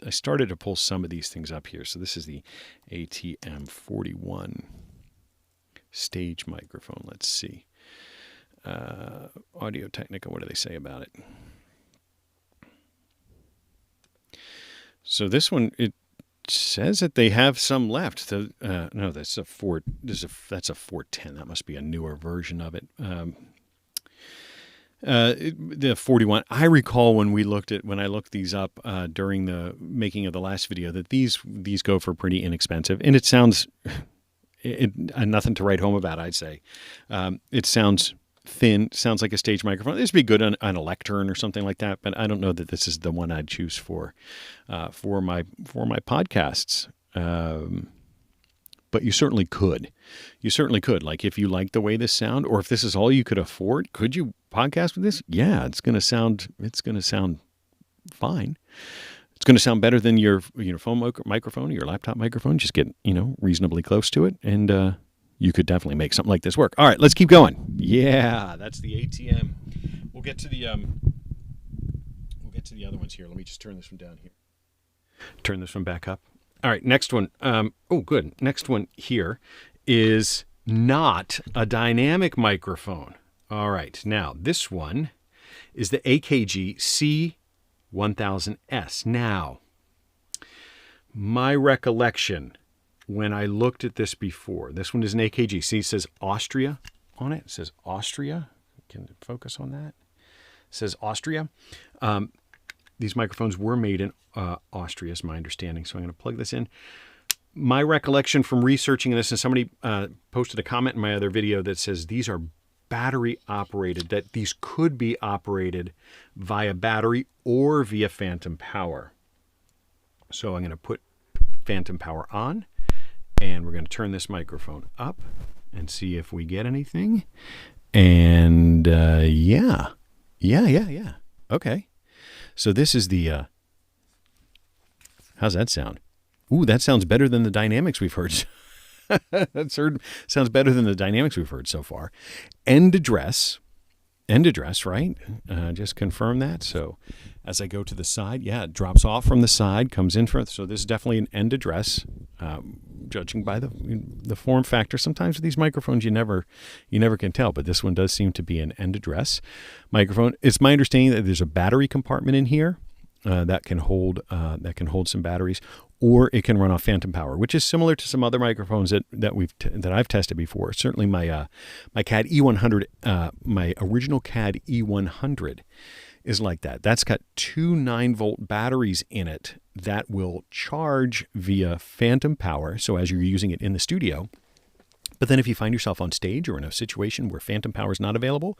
S1: started to pull some of these things up here. So this is the ATM41 stage microphone. Let's see. Audio-Technica, what do they say about it? So this one, it says that they have some left. No, that's a 410. That must be a newer version of it. The 41. I recall when I looked these up during the making of the last video that these go for pretty inexpensive, and it sounds nothing to write home about. I'd say it sounds thin, sounds like a stage microphone. This would be good on a lectern or something like that, but I don't know that this is the one I'd choose for my podcasts. But you certainly could. Like if you like the way this sound, or if this is all you could afford, could you podcast with this? Yeah, it's going to sound fine. It's going to sound better than your phone microphone or your laptop microphone. Just get reasonably close to it, and you could definitely make something like this work. All right, let's keep going. Yeah, that's the ATM. We'll get to the other ones here. Let me just turn this one down here. Turn this one back up. All right, next one. Oh, good. Next one here is not a dynamic microphone. All right, now this one is the AKG C1000S. Now, my recollection when I looked at this before, this one is an AKG. See, it says Austria on it. It says Austria. Can it focus on that? It says Austria. These microphones were made in Austria, is my understanding. So I'm going to plug this in. My recollection from researching this, and somebody posted a comment in my other video that says these are battery operated, that these could be operated via battery or via phantom power. So I'm going to put phantom power on, and we're going to turn this microphone up and see if we get anything. And yeah. Okay. So this is the, how's that sound? Ooh, that sounds better than the dynamics we've heard. Sounds better than the dynamics we've heard so far. End address, right? Just confirm that. So as I go to the side, yeah, it drops off from the side, comes in front. So this is definitely an end address, judging by the form factor. Sometimes with these microphones, you never can tell, but this one does seem to be an end address microphone. It's my understanding that there's a battery compartment in here that can hold some batteries, or it can run off phantom power, which is similar to some other microphones that I've tested before. Certainly my CAD E100, my original CAD E100 is like that. That's got two 9-volt batteries in it that will charge via phantom power. So as you're using it in the studio, but then if you find yourself on stage or in a situation where phantom power is not available,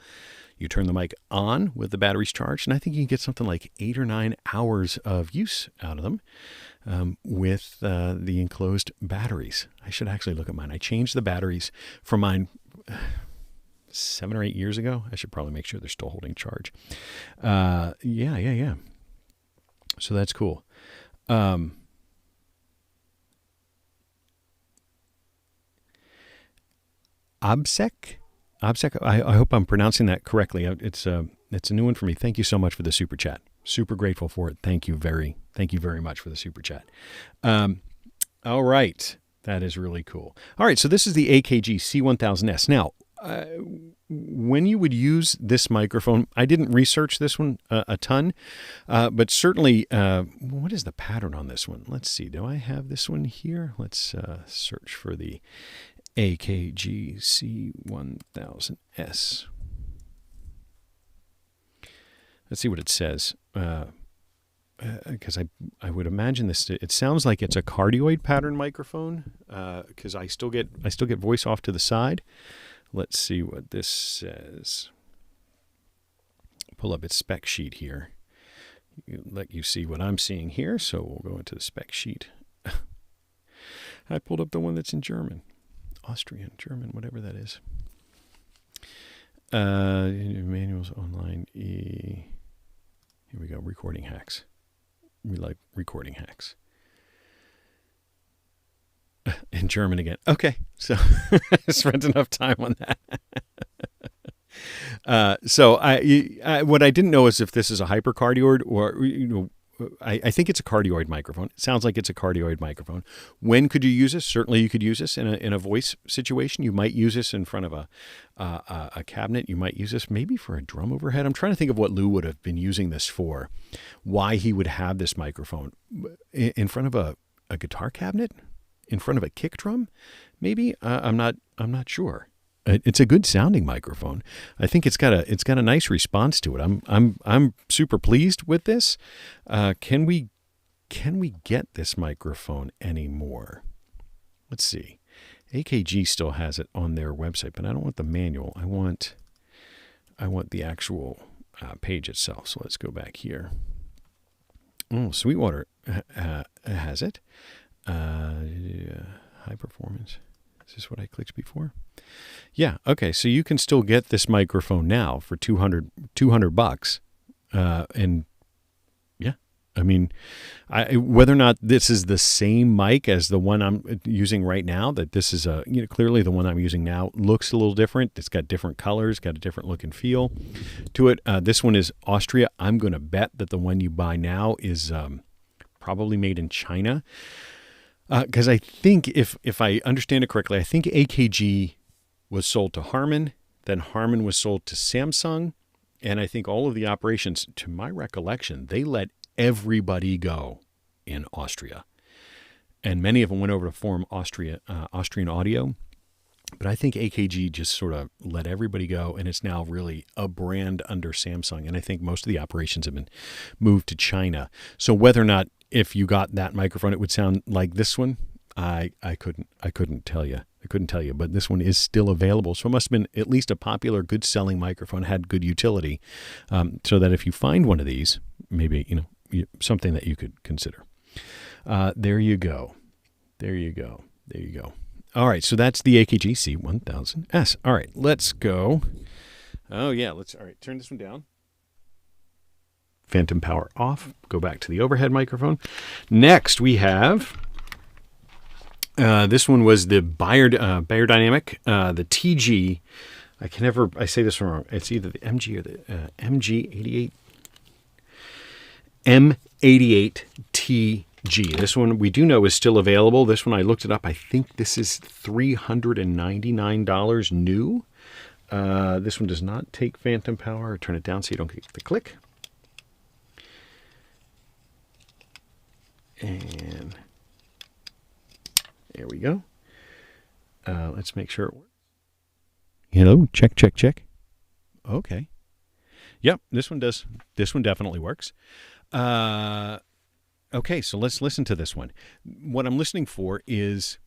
S1: you turn the mic on with the batteries charged, and I think you can get something like 8 or 9 hours of use out of them with the enclosed batteries. I should actually look at mine. I changed the batteries for mine 7 or 8 years ago. I should probably make sure they're still holding charge. Yeah. So that's cool. Obsec, I hope I'm pronouncing that correctly. It's a new one for me. Thank you so much for the super chat. Super grateful for it. Thank you very much for the super chat. All right, that is really cool. All right, so this is the AKG C1000S. Now, when you would use this microphone, I didn't research this one a ton, but certainly, what is the pattern on this one? Let's see. Do I have this one here? Let's search for the AKG C1000S. Let's see what it says. because I would imagine this. It sounds like it's a cardioid pattern microphone, because I still get voice off to the side. Let's see what this says. Pull up its spec sheet here. Let you see what I'm seeing here. So we'll go into the spec sheet. I pulled up the one that's in German, Austrian, German, whatever that is. Manuals online. Here we go. Recording hacks. We like recording hacks. In German again. Okay, so I spent enough time on that. So what I didn't know is if this is a hypercardioid or, I think it's a cardioid microphone. It sounds like it's a cardioid microphone. When could you use this? Certainly you could use this in a voice situation. You might use this in front of a cabinet. You might use this maybe for a drum overhead. I'm trying to think of what Lou would have been using this for, why he would have this microphone. In front of a guitar cabinet? In front of a kick drum? Maybe? I'm not sure. It's a good sounding microphone. I think it's got a nice response to it. I'm super pleased with this. Can we get this microphone anymore? Let's see. AKG still has it on their website, but I don't want the manual. I want the actual page itself. So let's go back here. Oh, Sweetwater has it. High performance. Is this what I clicked before? Yeah. Okay. So you can still get this microphone now for $200. And yeah, I mean, whether or not this is the same mic as the one I'm using right now, that this is clearly the one I'm using now looks a little different. It's got different colors, got a different look and feel to it. This one is Austria. I'm going to bet that the one you buy now is probably made in China. Because I think, if I understand it correctly, I think AKG was sold to Harman, then Harman was sold to Samsung, and I think all of the operations, to my recollection, they let everybody go in Austria. And many of them went over to form Austrian Audio, but I think AKG just sort of let everybody go, and it's now really a brand under Samsung, and I think most of the operations have been moved to China. So whether or not, if you got that microphone, it would sound like this one, I couldn't tell you. But this one is still available. So it must have been at least a popular, good selling microphone, had good utility. So that if you find one of these, maybe, something that you could consider. There you go. All right. So that's the AKG C1000S. All right. Let's go. Oh yeah. All right. Turn this one down. Phantom power off. Go back to the overhead microphone. Next, we have this one was the Beyerdynamic, the TG. I say this wrong. It's either the MG or the MG88 M88 TG. This one we do know is still available. This one I looked it up. I think this is $399 new. This one does not take phantom power. Turn it down so you don't get the click. And there we go. Let's make sure it works. Hello, check. Okay. Yep, this one does. This one definitely works. Okay, so let's listen to this one. What I'm listening for is,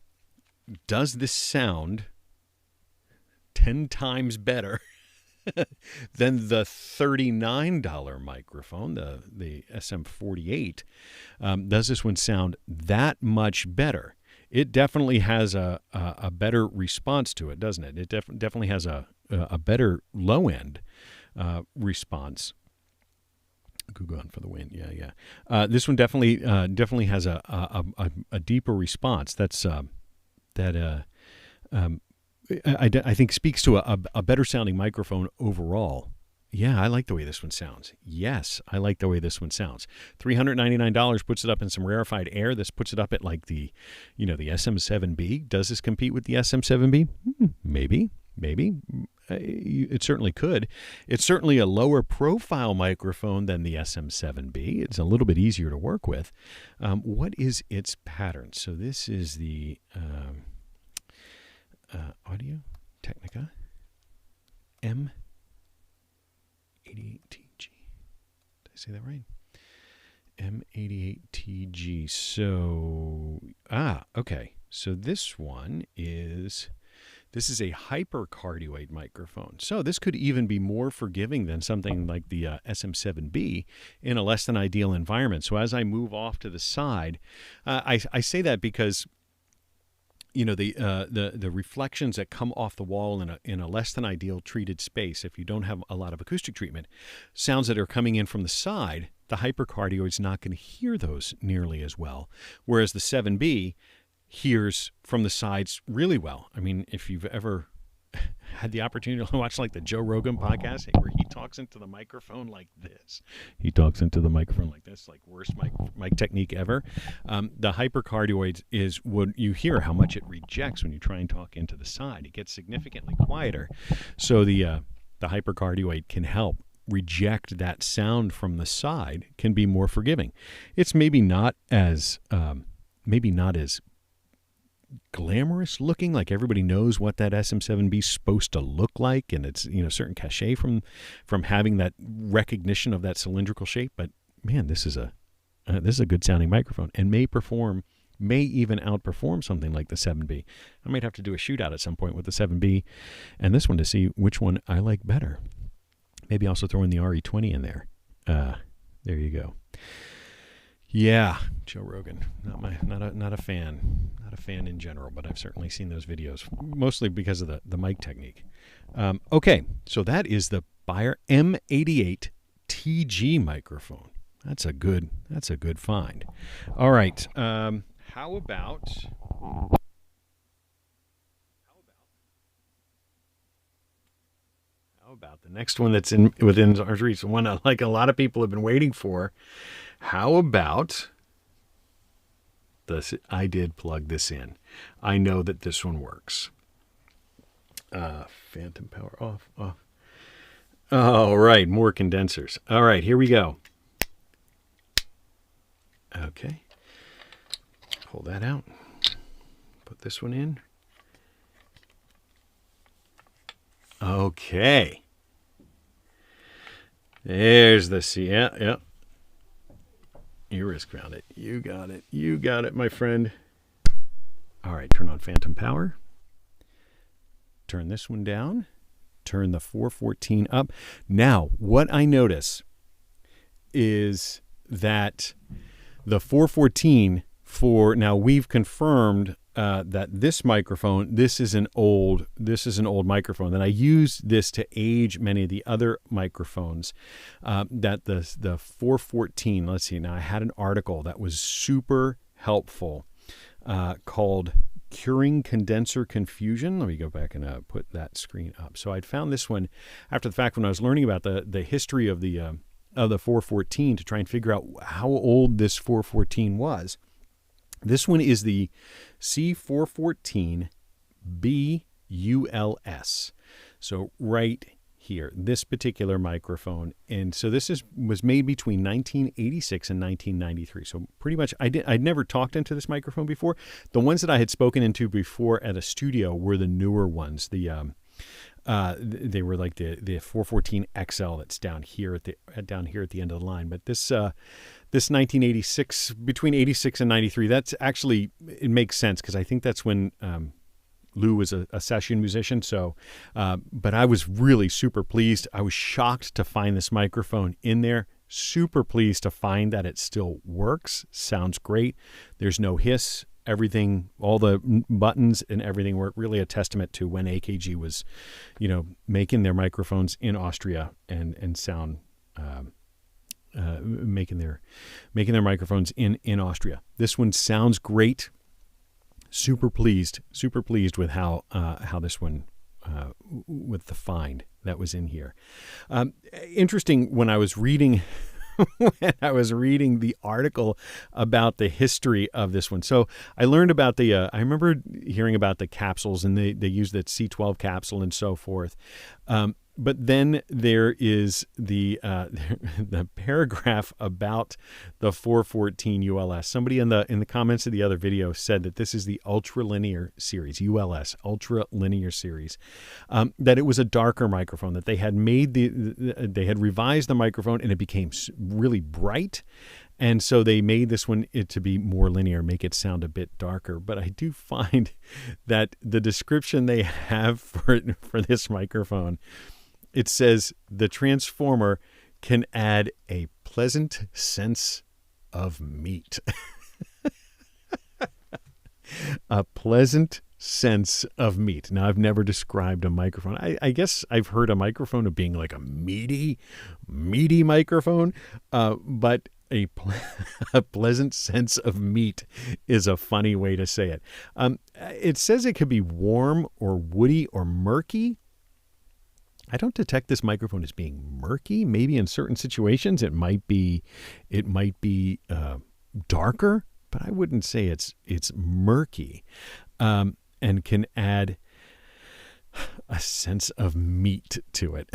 S1: does this sound 10 times better than the $39 microphone, the SM48? Does this one sound that much better? It definitely has a better response to it, doesn't it? It definitely has a better low end response. Google on for the win. Yeah. This one definitely has a deeper response. That's I think speaks to a better sounding microphone overall. Yeah, I like the way this one sounds. Yes, I like the way this one sounds. $399 puts it up in some rarefied air. This puts it up at like the SM7B. Does this compete with the SM7B? Maybe. It certainly could. It's certainly a lower profile microphone than the SM7B. It's a little bit easier to work with. What is its pattern? So this is the Audio-Technica M88 TG. Did I say that right? M88 TG. So, okay. So this is a hypercardioid microphone. So this could even be more forgiving than something like the SM7B in a less than ideal environment. So as I move off to the side, I say that because the reflections that come off the wall in a less than ideal treated space, if you don't have a lot of acoustic treatment, sounds that are coming in from the side, the hypercardioid's not going to hear those nearly as well. Whereas the 7B hears from the sides really well. I mean, if you've ever had the opportunity to watch like the Joe Rogan podcast where he talks into the microphone like this. He talks into the microphone like this, like worst mic technique ever. The hypercardioid is what you hear how much it rejects when you try and talk into the side. It gets significantly quieter. So the hypercardioid can help reject that sound from the side, can be more forgiving. It's maybe not as glamorous looking, like everybody knows what that SM7B is supposed to look like, and it's certain cachet from having that recognition of that cylindrical shape. But man, this is a good sounding microphone, and may even outperform something like the 7B. I might have to do a shootout at some point with the 7B and this one to see which one I like better. Maybe also throw in the RE20 in there. There you go. Yeah, Joe Rogan. Not a fan. Not a fan in general, but I've certainly seen those videos, mostly because of the mic technique. Okay, so that is the Beyer M88 TG microphone. That's a good find. All right. How about the next one that's within our reach? The one like a lot of people have been waiting for. How about this? I did plug this in. I know that this one works. Phantom power off. All right, more condensers. All right, here we go. Okay. Pull that out. Put this one in. Okay. There's the C. Yeah. You risk found it. You got it, my friend. All right, turn on phantom power. Turn this one down. Turn the 414 up. Now, what I notice is that the 414 now we've confirmed that this microphone, this is an old microphone. That I used this to age many of the other microphones. That the 414. Let's see. Now I had an article that was super helpful called "Curing Condenser Confusion." Let me go back and put that screen up. So I'd found this one after the fact when I was learning about the history of the 414 to try and figure out how old this 414 was. This one is the C414 B-ULS. So right here, this particular microphone. And so this was made between 1986 and 1993. So pretty much, I'd never talked into this microphone before. The ones that I had spoken into before at a studio were the newer ones. They were like the 414 XL that's down here at the end of the line. But this 1986, between 86 and 93, that's actually, it makes sense because I think that's when Lou was a session musician. So, but I was really super pleased. I was shocked to find this microphone in there. Super pleased to find that it still works. Sounds great. There's no hiss. Everything, all the buttons and everything were really a testament to when AKG was, making their microphones in Austria and sound, making their microphones in Austria. This one sounds great. Super pleased with how this one, with the find that was in here. Interesting when I was reading. When I was reading the article about the history of this one. So I learned about I remember hearing about the capsules, and they use that C12 capsule and so forth. But then there is the paragraph about the 414 ULS. Somebody in the comments of the other video said that this is the ultra linear series, ULS, ultra linear series. That it was a darker microphone, that they had made they had revised the microphone and it became really bright. And so they made this one to be more linear, make it sound a bit darker. But I do find that the description they have for this microphone, it says the transformer can add a pleasant sense of meat. A pleasant sense of meat. Now, I've never described a microphone. I guess I've heard a microphone of being like a meaty microphone, but a pleasant sense of meat is a funny way to say it. It says it could be warm or woody or murky. I don't detect this microphone as being murky. Maybe in certain situations it might be darker, but I wouldn't say it's murky, and can add a sense of meat to it.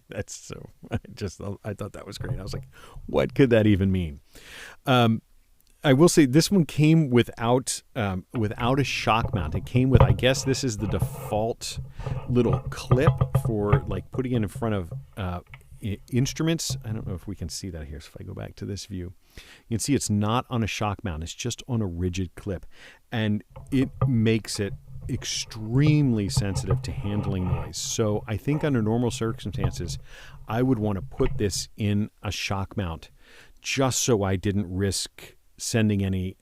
S1: That's so. I thought that was great. I was like, what could that even mean? I will say this one came without a shock mount. It came with, I guess this is the default little clip for like putting it in front of instruments. I don't know if we can see that here. So if I go back to this view, you can see it's not on a shock mount. It's just on a rigid clip, and it makes it extremely sensitive to handling noise. So I think under normal circumstances, I would want to put this in a shock mount just so I didn't risk sending any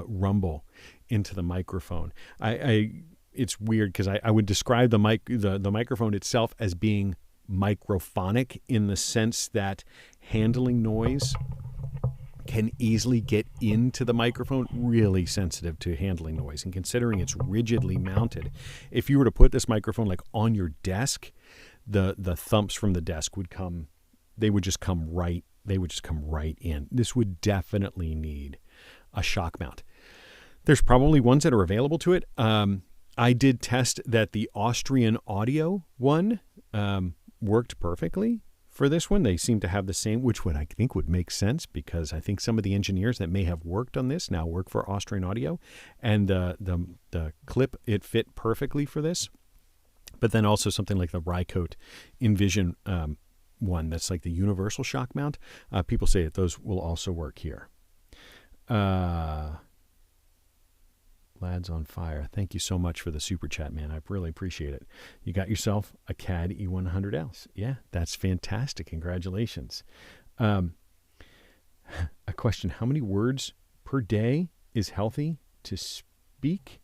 S1: rumble into the microphone. It's weird because I would describe the microphone itself as being microphonic in the sense that handling noise can easily get into the microphone, really sensitive to handling noise. And considering it's rigidly mounted, if you were to put this microphone like on your desk, the thumps from the desk would come, they would just come right in. This would definitely need a shock mount. There's probably ones that are available to it. I did test that the Austrian Audio one worked perfectly for this one. They seem to have the same, which I think would make sense because I think some of the engineers that may have worked on this now work for Austrian Audio, and the clip, it fit perfectly for this. But then also something like the Rycote Envision one that's like the universal shock mount. People say that those will also work here. Lads on fire. Thank you so much for the super chat, man. I really appreciate it. You got yourself a CAD E100S. Yeah, that's fantastic. Congratulations. A question: how many words per day is healthy to speak?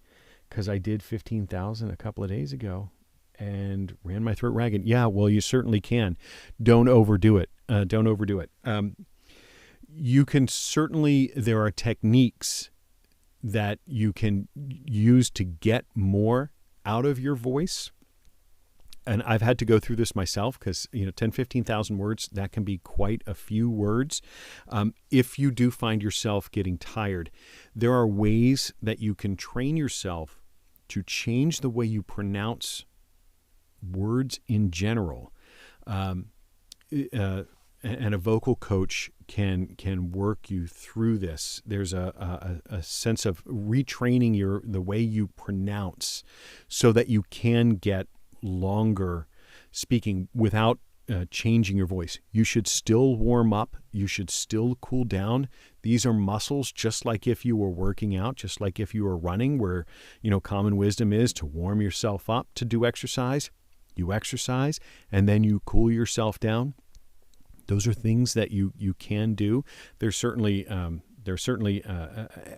S1: Because I did 15,000 a couple of days ago and ran my throat ragged. Yeah, well, you certainly can. Don't overdo it. Don't overdo it. You can certainly, there are techniques that you can use to get more out of your voice. And I've had to go through this myself because, 10, 15,000 words, that can be quite a few words. If you do find yourself getting tired, there are ways that you can train yourself to change the way you pronounce words in general. And a vocal coach can work you through this. There's a sense of retraining the way you pronounce so that you can get longer speaking without changing your voice. You should still warm up. You should still cool down. These are muscles, just like if you were working out, just like if you were running, where, common wisdom is to warm yourself up to do exercise. You exercise and then you cool yourself down. Those are things that you can do. There's certainly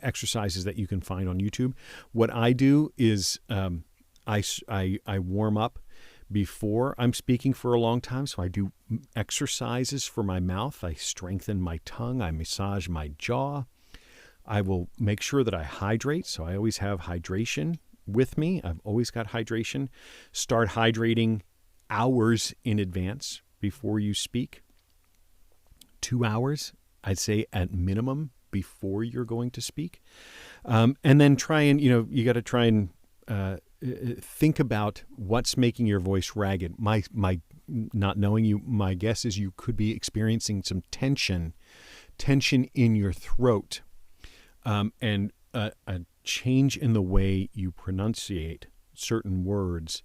S1: exercises that you can find on YouTube. What I do is I warm up before I'm speaking for a long time. So I do exercises for my mouth. I strengthen my tongue. I massage my jaw. I will make sure that I hydrate. So I always have hydration with me. I've always got hydration. Start hydrating hours in advance before you speak. 2 hours, I'd say, at minimum before you're going to speak. And then try and, you got to try and think about what's making your voice ragged. My not knowing you, my guess is you could be experiencing some tension in your throat, and a change in the way you pronunciate certain words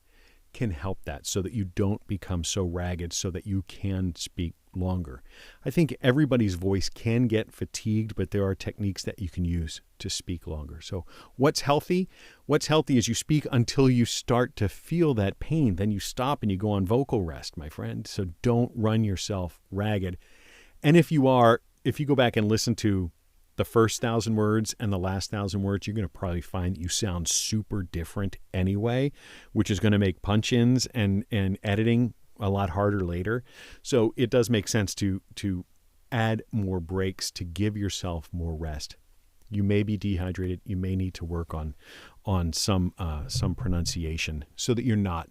S1: can help that so that you don't become so ragged so that you can speak longer. I think everybody's voice can get fatigued, but there are techniques that you can use to speak longer. So what's healthy? What's healthy is you speak until you start to feel that pain. Then you stop and you go on vocal rest, my friend. So don't run yourself ragged. And if you go back and listen to the first 1,000 words and the last 1,000 words, you're going to probably find that you sound super different anyway, which is going to make punch-ins and editing a lot harder later. So it does make sense to add more breaks to give yourself more rest. You may be dehydrated. You may need to work on some pronunciation so that you're not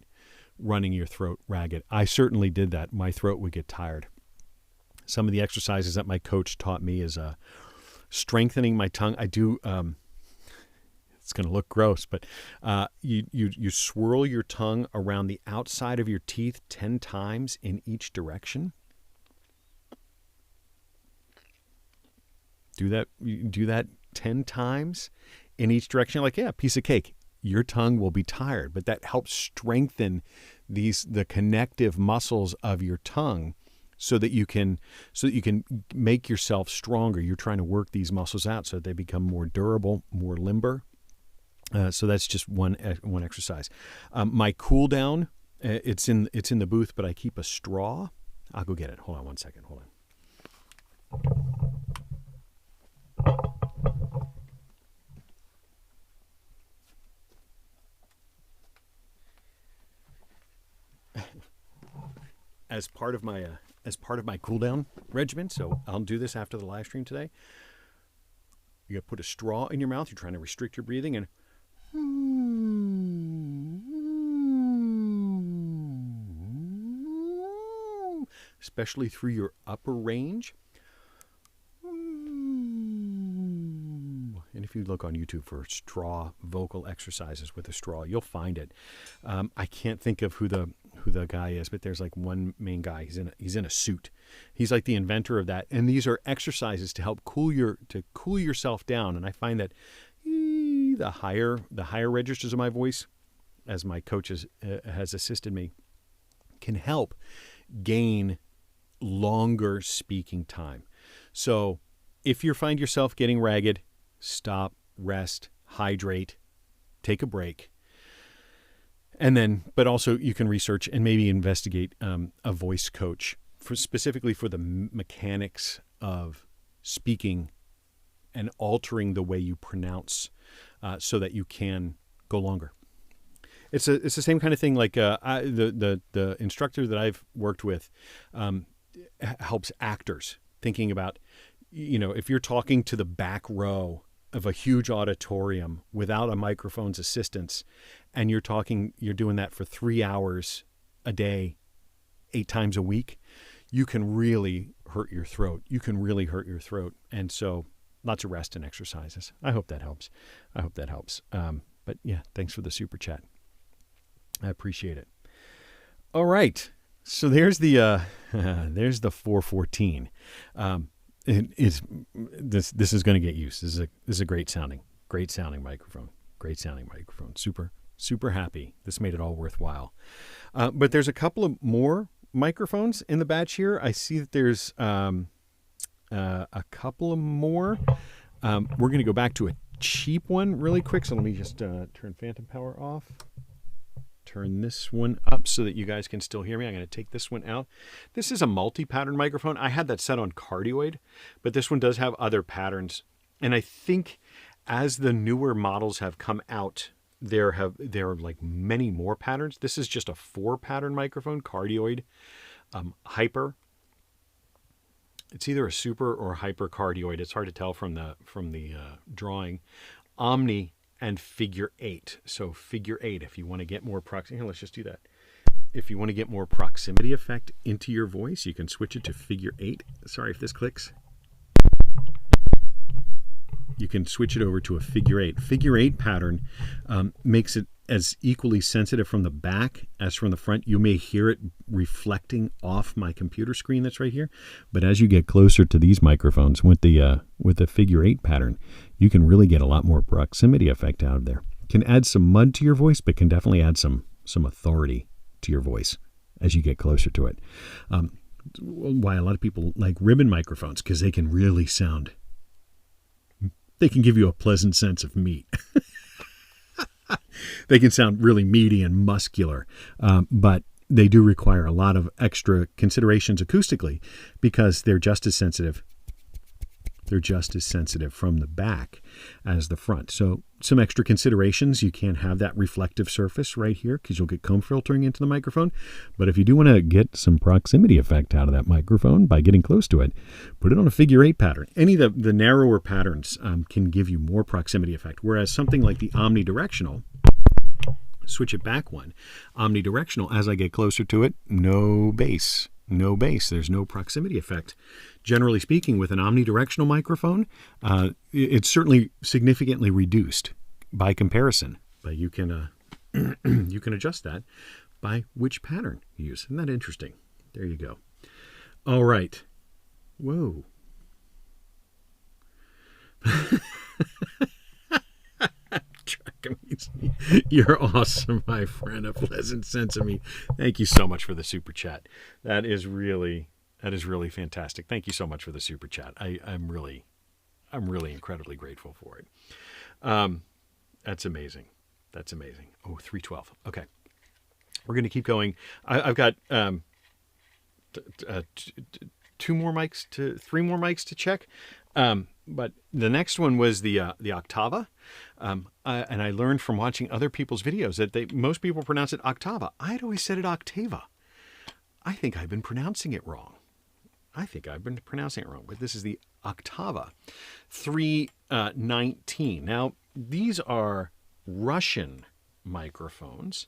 S1: running your throat ragged. I certainly did that. My throat would get tired. Some of the exercises that my coach taught me is strengthening my tongue. I do. It's going to look gross, but you swirl your tongue around the outside of your teeth 10 times in each direction. Do that 10 times in each direction. Like, yeah, piece of cake. Your tongue will be tired, but that helps strengthen the connective muscles of your tongue so that you can make yourself stronger. You're trying to work these muscles out so that they become more durable, more limber. So that's just one exercise. My cool down, it's in the booth, but I keep a straw. I'll go get it. Hold on one second. Hold on. As part of my cool down regimen, so I'll do this after the live stream today. You got to put a straw in your mouth. You're trying to restrict your breathing and especially through your upper range. And if you look on YouTube for straw vocal exercises with a straw, you'll find it. I can't think of who the guy is, but there's like one main guy. He's in a suit. He's like the inventor of that. And these are exercises to help cool yourself down. And I find that the higher registers of my voice, as my coach has assisted me, can help gain longer speaking time. So if you find yourself getting ragged, stop, rest, hydrate, take a break. And then, but also you can research and maybe investigate a voice coach specifically for the mechanics of speaking and altering the way you pronounce so that you can go longer. It's the same kind of thing. Like the instructor that I've worked with helps actors thinking about, if you're talking to the back row of a huge auditorium without a microphone's assistance, and you're doing that for 3 hours a day, 8 times a week, you can really hurt your throat. And so lots of rest and exercises. I hope that helps. But yeah, thanks for the super chat. I appreciate it. All right. So there's the 414. This is going to get used. This is a great sounding microphone. Super happy. This made it all worthwhile. But there's a couple of more microphones in the batch here. I see that there's a couple of more. We're going to go back to a cheap one really quick. So let me just turn phantom power off. Turn this one up so that you guys can still hear me. I'm going to take this one out. This is a multi-pattern microphone. I had that set on cardioid, but this one does have other patterns. And I think as the newer models have come out, there are like many more patterns. This is just a 4-pattern microphone, cardioid, hyper. It's either a super or hyper cardioid. It's hard to tell from the drawing. Omni and figure 8. So figure 8, if you want to get more proximity, let's just do that. If you want to get more proximity effect into your voice, you can switch it to figure 8. Sorry if this clicks. You can switch it over to a figure 8. Figure 8 pattern makes it as equally sensitive from the back as from the front. You may hear it reflecting off my computer screen that's right here. But as you get closer to these microphones with the figure 8 pattern, you can really get a lot more proximity effect out of there. Can add some mud to your voice, but can definitely add some authority
S2: to your voice as you get closer to it. Why a lot of people like ribbon microphones, because they can really sound, they can give you a pleasant sense of meat. They can sound really meaty and muscular, but they do require a lot of extra considerations acoustically because they're just as sensitive. They're just as sensitive from the back as the front. So some extra considerations. You can't have that reflective surface right here because you'll get comb filtering into the microphone. But if you do want to get some proximity effect out of that microphone by getting close to it, put it on a figure 8 pattern. Any of the narrower patterns can give you more proximity effect, whereas something like the omnidirectional, switch it back one, omnidirectional, as I get closer to it, no bass. No bass. There's no proximity effect. Generally speaking, with an omnidirectional microphone, it's certainly significantly reduced by comparison. But you can you can adjust that by which pattern you use. Isn't that interesting? There you go. All right. Whoa. You're awesome, my friend. A pleasant sense of me. Thank you so much for the super chat. That is really fantastic. Thank you so much for the super chat. I'm really incredibly grateful for it. That's amazing. That's amazing. Oh, 312. Okay, we're going to keep going. I've got three more mics to check. But the next one was the Octava. And I learned from watching other people's videos that most people pronounce it Octava. I had always said it Octava. I think I've been pronouncing it wrong. But this is the Octava 319. Now, these are Russian microphones.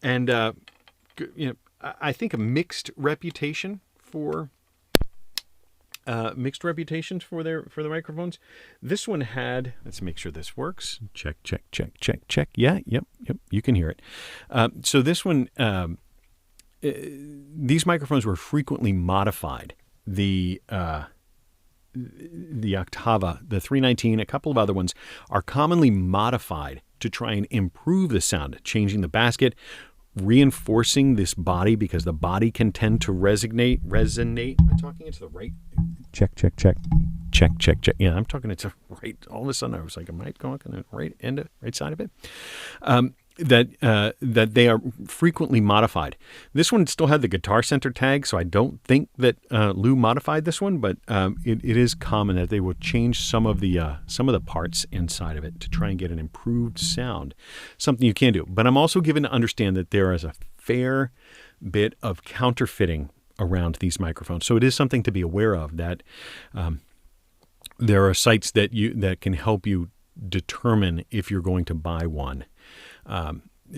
S2: And, I think a mixed reputation for the microphones. This one had, let's make sure this works. Check. Yeah, yep, you can hear it. So this one, these microphones were frequently modified. The Octava, the 319, a couple of other ones are commonly modified to try and improve the sound, changing the basket, reinforcing this body because the body can tend to resonate. Am I talking into the right? Check. Yeah, I'm talking into right. All of a sudden, I was like, am I going on the right end, right side of it? That they are frequently modified. This one still had the Guitar Center tag, so I don't think that Lou modified this one, but it is common that they will change some of the parts inside of it to try and get an improved sound. Something you can do. But I'm also given to understand that there is a fair bit of counterfeiting around these microphones, so it is something to be aware of. That there are sites that can help you determine if you're going to buy one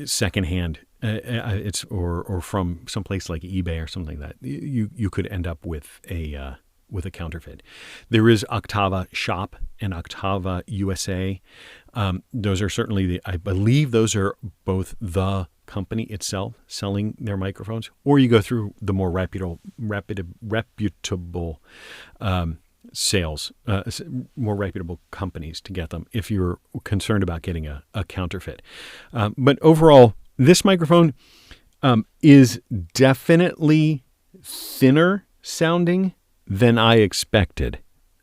S2: secondhand. It's or from someplace like eBay or something like that. You could end up with a counterfeit. There is Octava Shop and Octava USA. Those are certainly I believe those are both the company itself selling their microphones, or you go through the more reputable sales, more reputable companies to get them if you're concerned about getting a counterfeit. But overall, this microphone is definitely thinner sounding than I expected.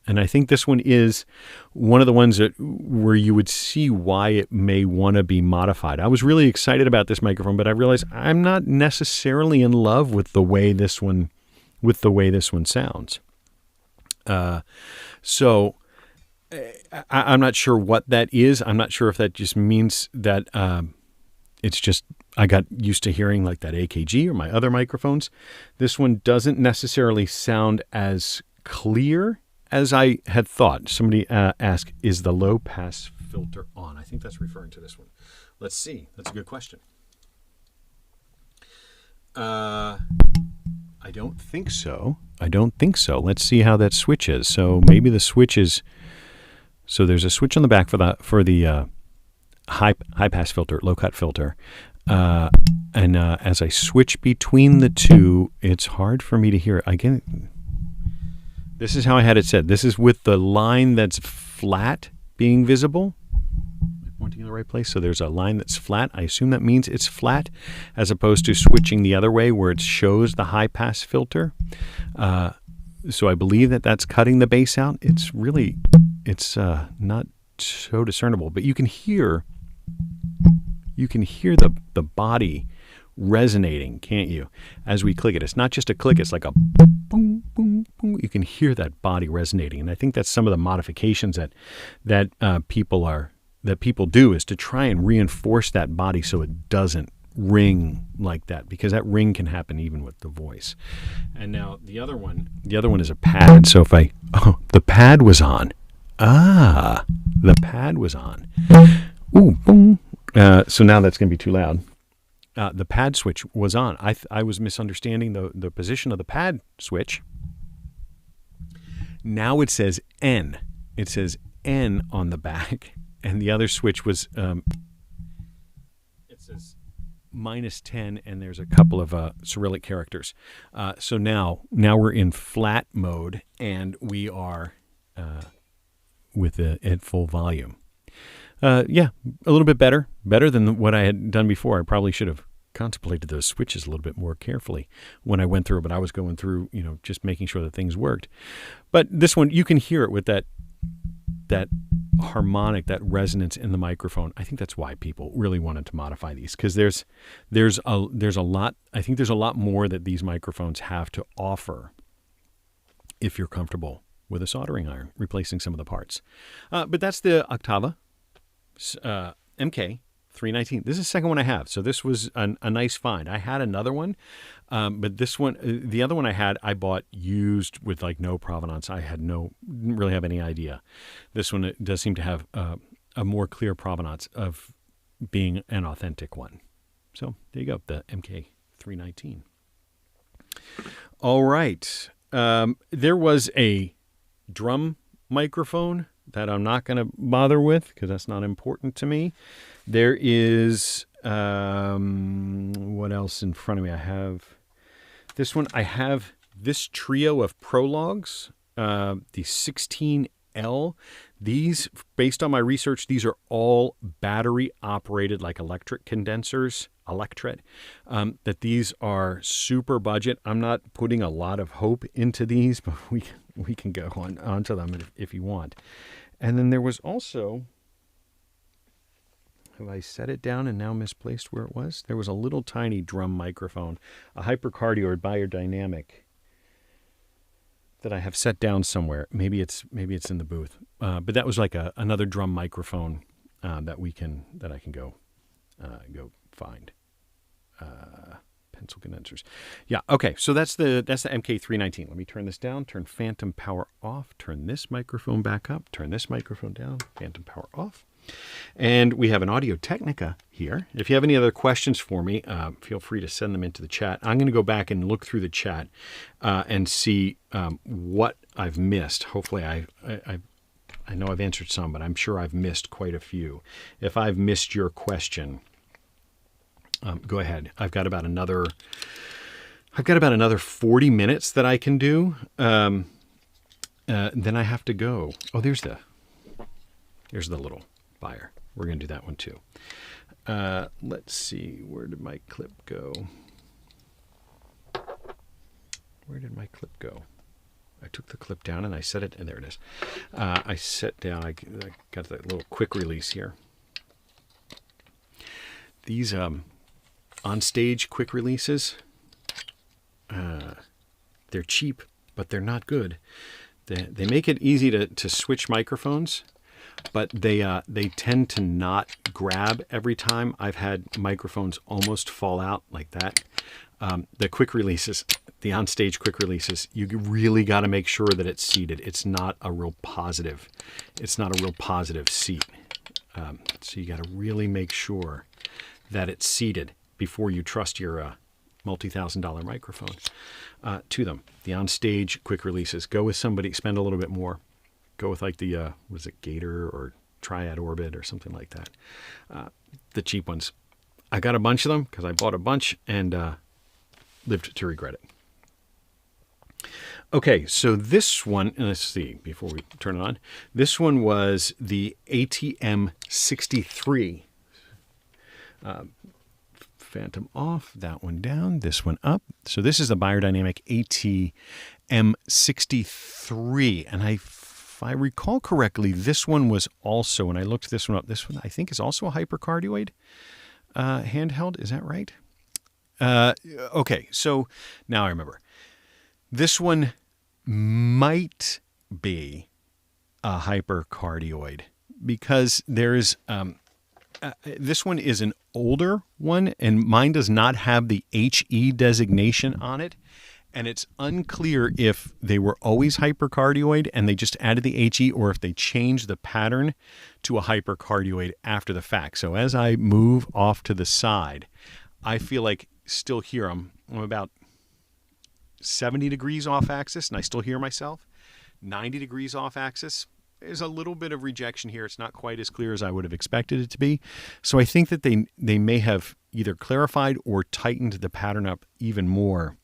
S2: And I think this one is one of the ones where you would see why it may want to be modified. I was really excited about this microphone, but I realized I'm not necessarily in love with the way this one sounds. So I'm not sure what that is. I'm not sure if that just means that it's just I got used to hearing like that AKG or my other microphones. This one doesn't necessarily sound as clear as I had thought. Somebody asked, is the low pass filter on? I think that's referring to this one. Let's see. That's a good question. I don't think so. Let's see how that switch is. So maybe the switch is, so there's a switch on the back for the high pass filter, low cut filter. And as I switch between the two, it's hard for me to hear it. Again, this is how I had it set. This is with the line that's flat being visible. Am I pointing
S1: in the right place? So there's a line that's flat. I assume that means it's flat, as opposed to switching the other way where it shows the high-pass filter. So I believe that that's cutting the bass out. It's not so discernible, but you can hear the body resonating, can't you? As we click it, it's not just a click; it's like a boom, boom, boom. You can hear that body resonating, and I think that's some of the modifications that people do, is to try and reinforce that body so it doesn't ring like that, because that ring can happen even with the voice. And now the other one is a pad. So if the pad was on. The pad was on. Ooh, boom. So now that's going to be too loud. The pad switch was on. I was misunderstanding the position of the pad switch. Now it says N. It says N on the back, and the other switch was it says -10, and there's a couple of Cyrillic characters. So now we're in flat mode, and we are with it at full volume. Yeah, a little bit better than what I had done before. I probably should have contemplated those switches a little bit more carefully when I went through, but I was going through, just making sure that things worked. But this one, you can hear it with that harmonic, that resonance in the microphone. I think that's why people really wanted to modify these, because there's a lot. I think there's a lot more that these microphones have to offer if you're comfortable with a soldering iron replacing some of the parts. But that's the Octava MK319. This is the second one I have, so this was a nice find. I had another one, but this one, the other one I bought used with like no provenance. Didn't really have any idea. This one, it does seem to have a more clear provenance of being an authentic one. So there you go, the MK319. All right, there was a drum microphone that I'm not going to bother with because that's not important to me. There is, what else in front of me? I have this one. I have this trio of Prologues, the 16L. These, based on my research, these are all battery operated, like electric condensers, that these are super budget. I'm not putting a lot of hope into these, but we can go onto them if you want. And then there was also, have I set it down and now misplaced where it was? There was a little tiny drum microphone, a hypercardioid Beyerdynamic, that I have set down somewhere. Maybe it's in the booth. But that was like another drum microphone that I can go find. Pencil condensers. Yeah, okay, so that's the MK319. Let me turn this down, turn phantom power off, turn this microphone back up, turn this microphone down, phantom power off. And we have an Audio-Technica here. If you have any other questions for me, feel free to send them into the chat. I'm going to go back and look through the chat and see what I've missed. Hopefully I know I've answered some, but I'm sure I've missed quite a few. If I've missed your question, go ahead. I've got about another 40 minutes that I can do. Then I have to go. Oh, there's the little buyer. We're going to do that one too. Let's see. Where did my clip go? I took the clip down and I set it, and there it is. I set down, I got that little quick release here. These on-stage quick releases, they're cheap, but they're not good. They make it easy to switch microphones, but they tend to not grab every time. I've had microphones almost fall out like that. The quick releases, the on-stage quick releases, you really got to make sure that it's seated. It's not a real positive. It's not a real positive seat. So you got to really make sure that it's seated before you trust your multi-$1,000 microphone to them. The on-stage quick releases, go with somebody, spend a little bit more. Go with like the, was it Gator or Triad Orbit or something like that. The cheap ones. I got a bunch of them because I bought a bunch and lived to regret it. Okay, so this one, let's see, before we turn it on, this one was the ATM63. Phantom off, that one down, this one up. So this is the Beyerdynamic ATM63. And if I recall correctly, this one was also, when I looked this one up, this one I think is also a hypercardioid handheld. Is that right? Okay, so now I remember. This one might be a hypercardioid because there's this one is an older one, and mine does not have the HE designation on it, and it's unclear if they were always hypercardioid and they just added the HE, or if they changed the pattern to a hypercardioid after the fact. So as I move off to the side, I feel like still hear them. I'm about 70 degrees off axis, and I still hear myself. 90 degrees off axis. There's a little bit of rejection here. It's not quite as clear as I would have expected it to be. So I think that they may have either clarified or tightened the pattern up even more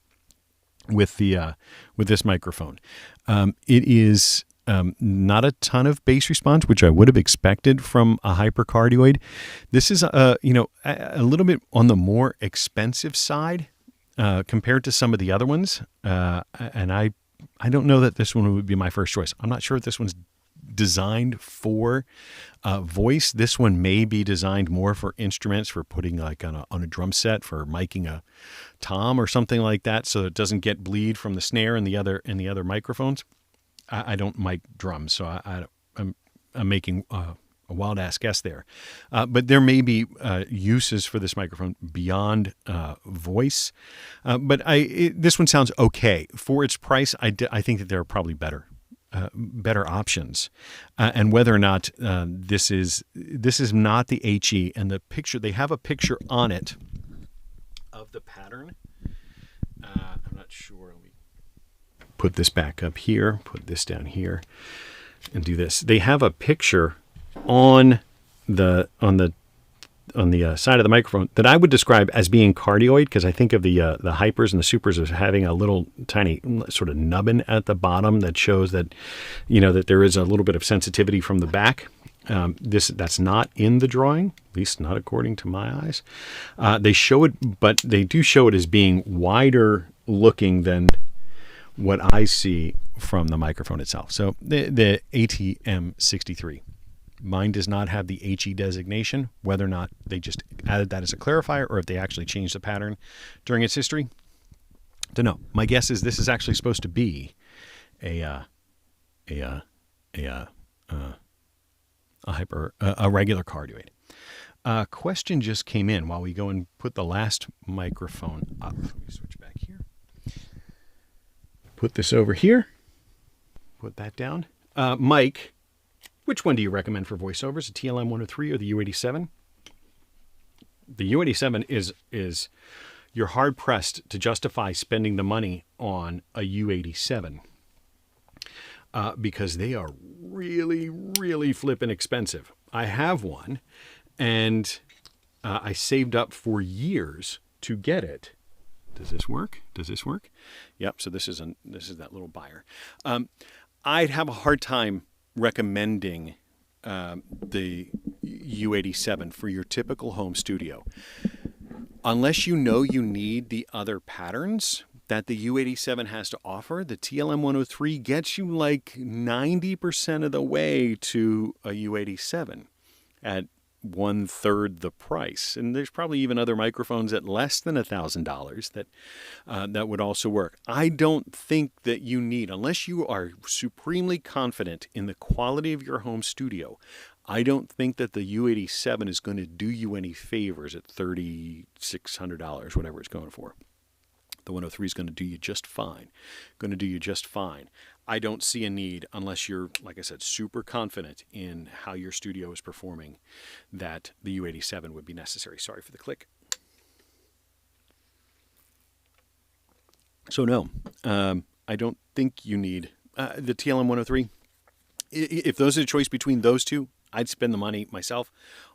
S1: with this microphone. It is not a ton of bass response, which I would have expected from a hypercardioid. This is a little bit on the more expensive side compared to some of the other ones, and I don't know that this one would be my first choice. I'm not sure if this one's designed for voice. This one may be designed more for instruments, for putting like on a drum set, for miking a tom or something like that, so it doesn't get bleed from the snare and the other microphones. I don't mic drums, so I'm making a wild ass guess there, but there may be uses for this microphone beyond voice. But this one sounds okay for its price. I think that there are probably better options, and whether or not this is not the HE, and the picture, they have a picture on it of the pattern. I'm not sure. Let me put this back up here, put this down here, and do this. They have a picture on the side of the microphone that I would describe as being cardioid, because I think of the hypers and the supers as having a little tiny sort of nubbin at the bottom that shows that, that there is a little bit of sensitivity from the back. That's not in the drawing, at least not according to my eyes. They show it, but they do show it as being wider looking than what I see from the microphone itself. So the ATM63. Mine does not have the HE designation. Whether or not they just added that as a clarifier, or if they actually changed the pattern during its history, don't know. My guess is this is actually supposed to be a regular cardioid. Question just came in while we go and put the last microphone up. Let me switch back here. Put this over here. Put that down. Mike, which one do you recommend for voiceovers, the TLM 103 or the U87? The U87 is you're hard pressed to justify spending the money on a U87 because they are really, really flippin' expensive. I have one, and I saved up for years to get it. Does this work? Does this work? Yep. So this is that little Beyer. I'd have a hard time recommending the U87 for your typical home studio, unless you know you need the other patterns that the U87 has to offer. The TLM 103 gets you like 90% of the way to a U87 at 1/3 the price, and there's probably even other microphones at less than $1,000 that would also work. I don't think that you need, unless you are supremely confident in the quality of your home studio, I don't think that the U87 is going to do you any favors at $3,600, whatever it's going for. The 103 is going to do you just fine. I don't see a need, unless you're, like I said, super confident in how your studio is performing, that the U87 would be necessary. Sorry for the click. So no, I don't think you need the TLM 103. If those are the choice between those two, I'd spend the money myself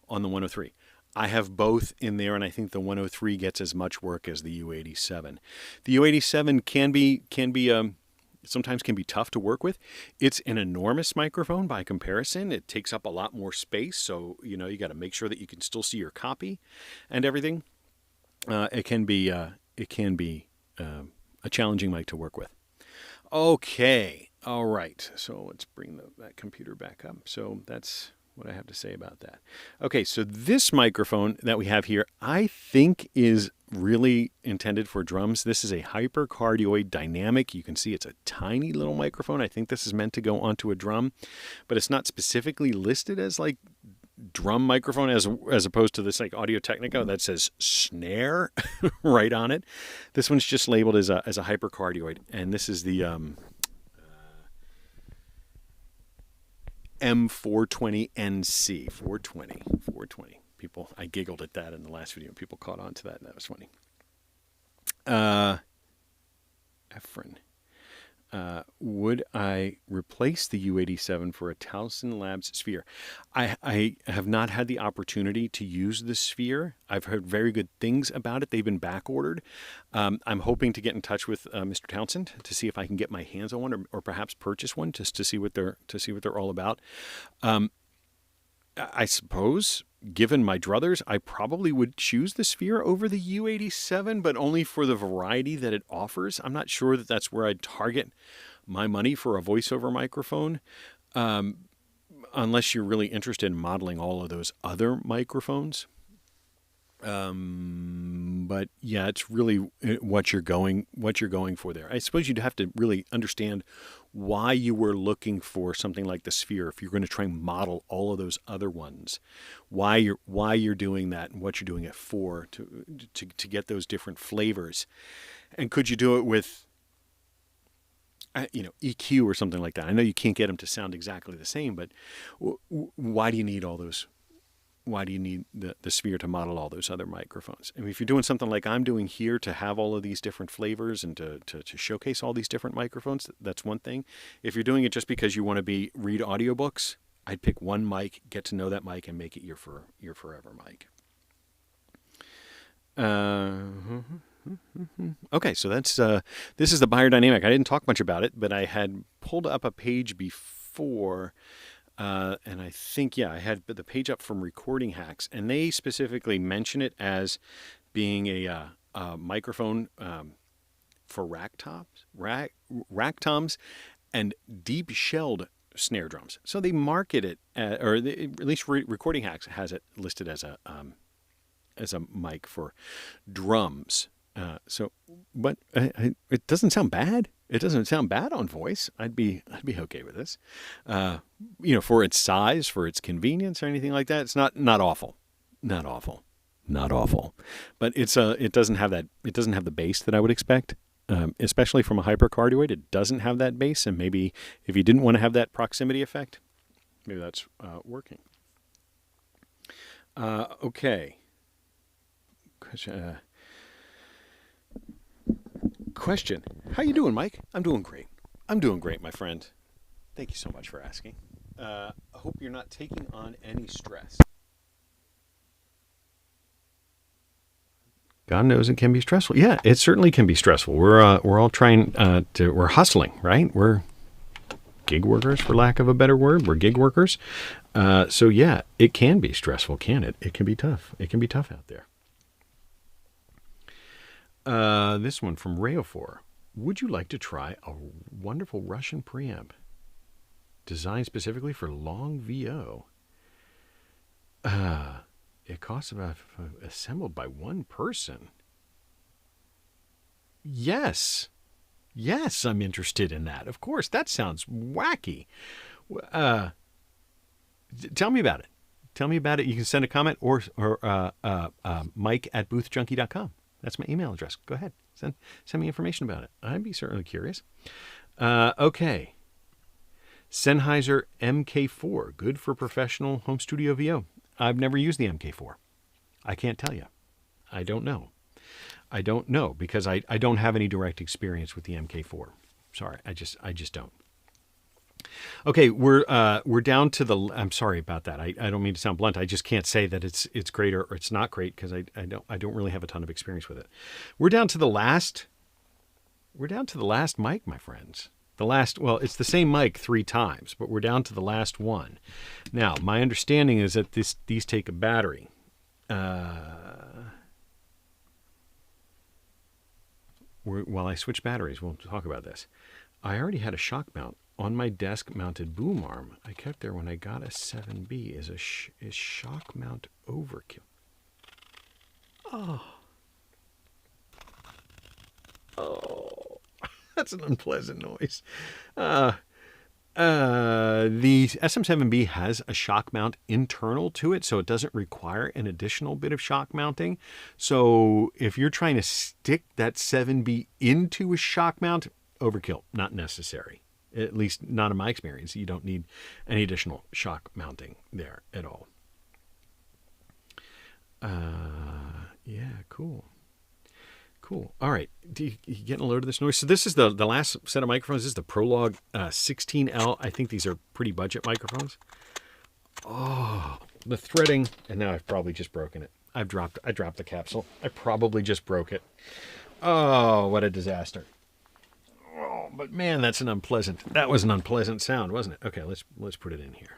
S1: on the 103. I have both in there, and I think the 103 gets as much work as the U87. The U87 can be sometimes can be tough to work with. It's an enormous microphone by comparison. It takes up a lot more space, so you got to make sure that you can still see your copy and everything. It can be a challenging mic to work with. Okay, all right. So let's bring that computer back up. So that's what I have to say about that. Okay, so this microphone that we have here, I think is really intended for drums. This is a hypercardioid dynamic. You can see it's a tiny little microphone. I think this is meant to go onto a drum, but it's not specifically listed as like drum microphone as opposed to this like Audio-Technica that says snare right on it. This one's just labeled as a hypercardioid, and this is the M420NC 420. People, I giggled at that in the last video. People caught on to that, and that was funny. Efren. Would I replace the U87 for a Towson Labs Sphere? I have not had the opportunity to use the Sphere. I've heard very good things about it. They've been back ordered. I'm hoping to get in touch with Mr. Townsend to see if I can get my hands on one, or perhaps purchase one just to see what they're all about. I suppose, given my druthers, I probably would choose the Sphere over the U87, but only for the variety that it offers. I'm not sure that that's where I'd target my money for a voiceover microphone, unless you're really interested in modeling all of those other microphones. But yeah, it's really what you're going for there. I suppose you'd have to really understand why you were looking for something like the Sphere if you're going to try and model all of those other ones. Why you're doing that and what you're doing it for to get those different flavors. And could you do it with EQ or something like that? I know you can't get them to sound exactly the same, but why do you need all those? Why do you need the Sphere to model all those other microphones? I mean, if you're doing something like I'm doing here to have all of these different flavors and to showcase all these different microphones, that's one thing. If you're doing it just because you want to read audiobooks, I'd pick one mic, get to know that mic, and make it your forever mic. Okay, so that's this is the Beyerdynamic. I didn't talk much about it, but I had pulled up a page before. And I think, I had the page up from Recording Hacks, and they specifically mention it as being a microphone for rack toms and deep-shelled snare drums. So they market it, or at least Recording Hacks has it listed as a mic for drums. But it doesn't sound bad. It doesn't sound bad on voice. I'd be okay with this. For its size, for its convenience, or anything like that. It's not awful. Not awful. But it doesn't have that. It doesn't have the bass that I would expect. Especially from a hypercardioid, it doesn't have that bass. And maybe if you didn't want to have that proximity effect, maybe that's working. Okay. Question. How you doing, Mike? I'm doing great. My friend. Thank you so much for asking. I hope you're not taking on any stress. God knows it can be stressful. Yeah, it certainly can be stressful. We're all trying we're hustling, right? We're gig workers, for lack of a better word. We're gig workers. So yeah, it can be stressful, can it? It can be tough. It can be tough out there. This one from Rayofor. Would you like to try a wonderful Russian preamp designed specifically for long VO? It costs about assembled by one person. Yes, I'm interested in that. Of course, that sounds wacky. Tell me about it. You can send a comment or mike@boothjunkie.com. That's my email address. Go ahead. Send me information about it. I'd be certainly curious. Okay. Sennheiser MK4. Good for professional home studio VO. I've never used the MK4. I can't tell you. I don't know because I don't have any direct experience with the MK4. Sorry, I just don't. Okay, we're down to the. I'm sorry about that. I don't mean to sound blunt. I just can't say that it's great or it's not great because I don't really have a ton of experience with it. We're down to the last mic, my friends. well, it's the same mic 3 times, but we're down to the last one. Now, my understanding is that these take a battery. While I switch batteries, we'll talk about this. I already had a shock mount on my desk mounted boom arm. I kept there when I got a 7B. Is shock mount overkill? Oh, that's an unpleasant noise. The SM7B has a shock mount internal to it, so it doesn't require an additional bit of shock mounting. So if you're trying to stick that 7B into a shock mount, overkill, not necessary. At least not in my experience. You don't need any additional shock mounting there at all. Yeah, cool. Cool. All right. You getting a load of this noise? So this is the last set of microphones. This is the Prologue 16L. I think these are pretty budget microphones. Oh, the threading. And now I've probably just broken it. I dropped the capsule. I probably just broke it. Oh, what a disaster. Oh, but man, that was an unpleasant sound, wasn't it? Okay, let's put it in here.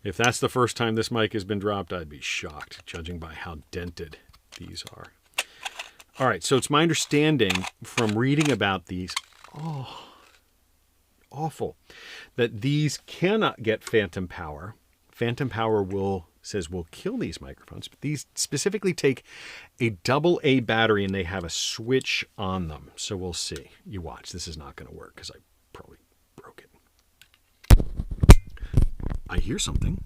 S1: If that's the first time this mic has been dropped, I'd be shocked, judging by how dented these are. All right, so it's my understanding from reading about these, awful, that these cannot get phantom power. Phantom power will kill these microphones, but these specifically take a AA battery and they have a switch on them. So we'll see. You watch. This is not going to work because I probably broke it. I hear something.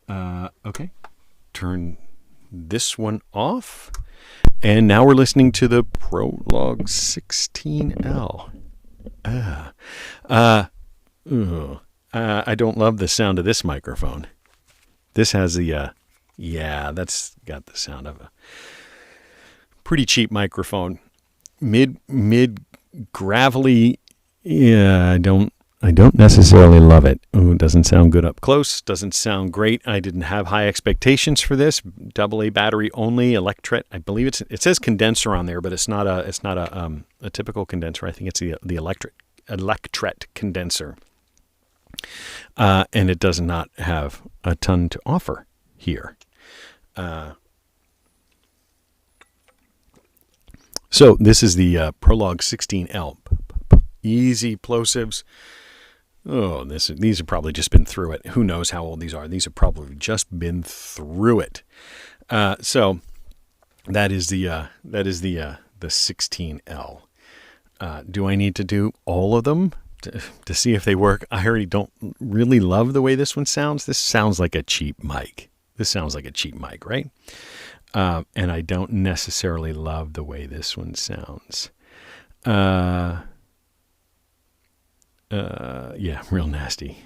S1: Okay. Turn this one off. And now we're listening to the Prologue 16L. I don't love the sound of this microphone. This has the, that's got the sound of a pretty cheap microphone. Mid gravelly. Yeah, I don't necessarily love it. Ooh, it doesn't sound good up close. Doesn't sound great. I didn't have high expectations for this. AA battery only, Electret. I believe it says condenser on there, but it's not a typical condenser. I think it's the Electret condenser. And it does not have a ton to offer here. So this is the Prologue 16L. Easy plosives. Oh, these have probably just been through it. Who knows how old these are? These have probably just been through it. So that is the 16L. Do I need to do all of them to see if they work? I already don't really love the way this one sounds. This sounds like a cheap mic. Right? And I don't necessarily love the way this one sounds. Yeah, real nasty,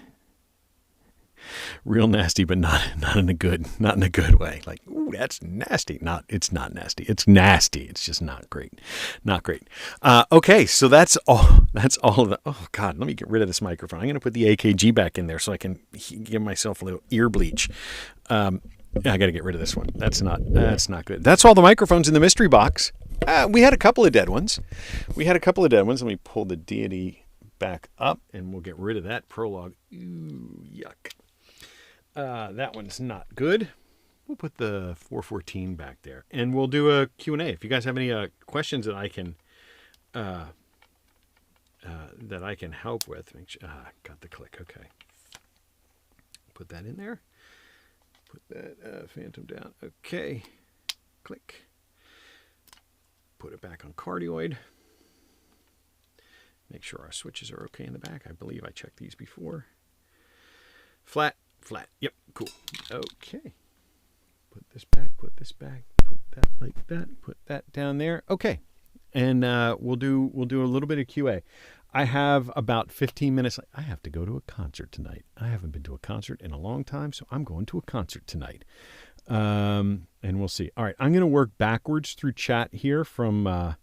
S1: but not in a good way. Like, ooh, that's nasty. It's not nasty. It's nasty. It's just not great. Okay, so that's all of the. Oh God, let me get rid of this microphone. I'm gonna put the AKG back in there so I can give myself a little ear bleach. I got to get rid of this one. That's not good. That's all the microphones in the mystery box. We had a couple of dead ones. Let me pull the deity back up and we'll get rid of that Prologue. Ooh, yuck. That one's not good. We'll put the 414 back there and we'll do a Q&A. If you guys have any questions that I can help with. Make sure, got the click. Okay. Put that in there. Put that phantom down. Okay. Click. Put it back on cardioid. Make sure our switches are okay in the back. I believe I checked these before. Flat. Yep, cool. Okay. Put this back. Put that like that. Put that down there. Okay. And we'll do a little bit of QA. I have about 15 minutes. I have to go to a concert tonight. I haven't been to a concert in a long time, so I'm going to a concert tonight. And we'll see. All right, I'm going to work backwards through chat here from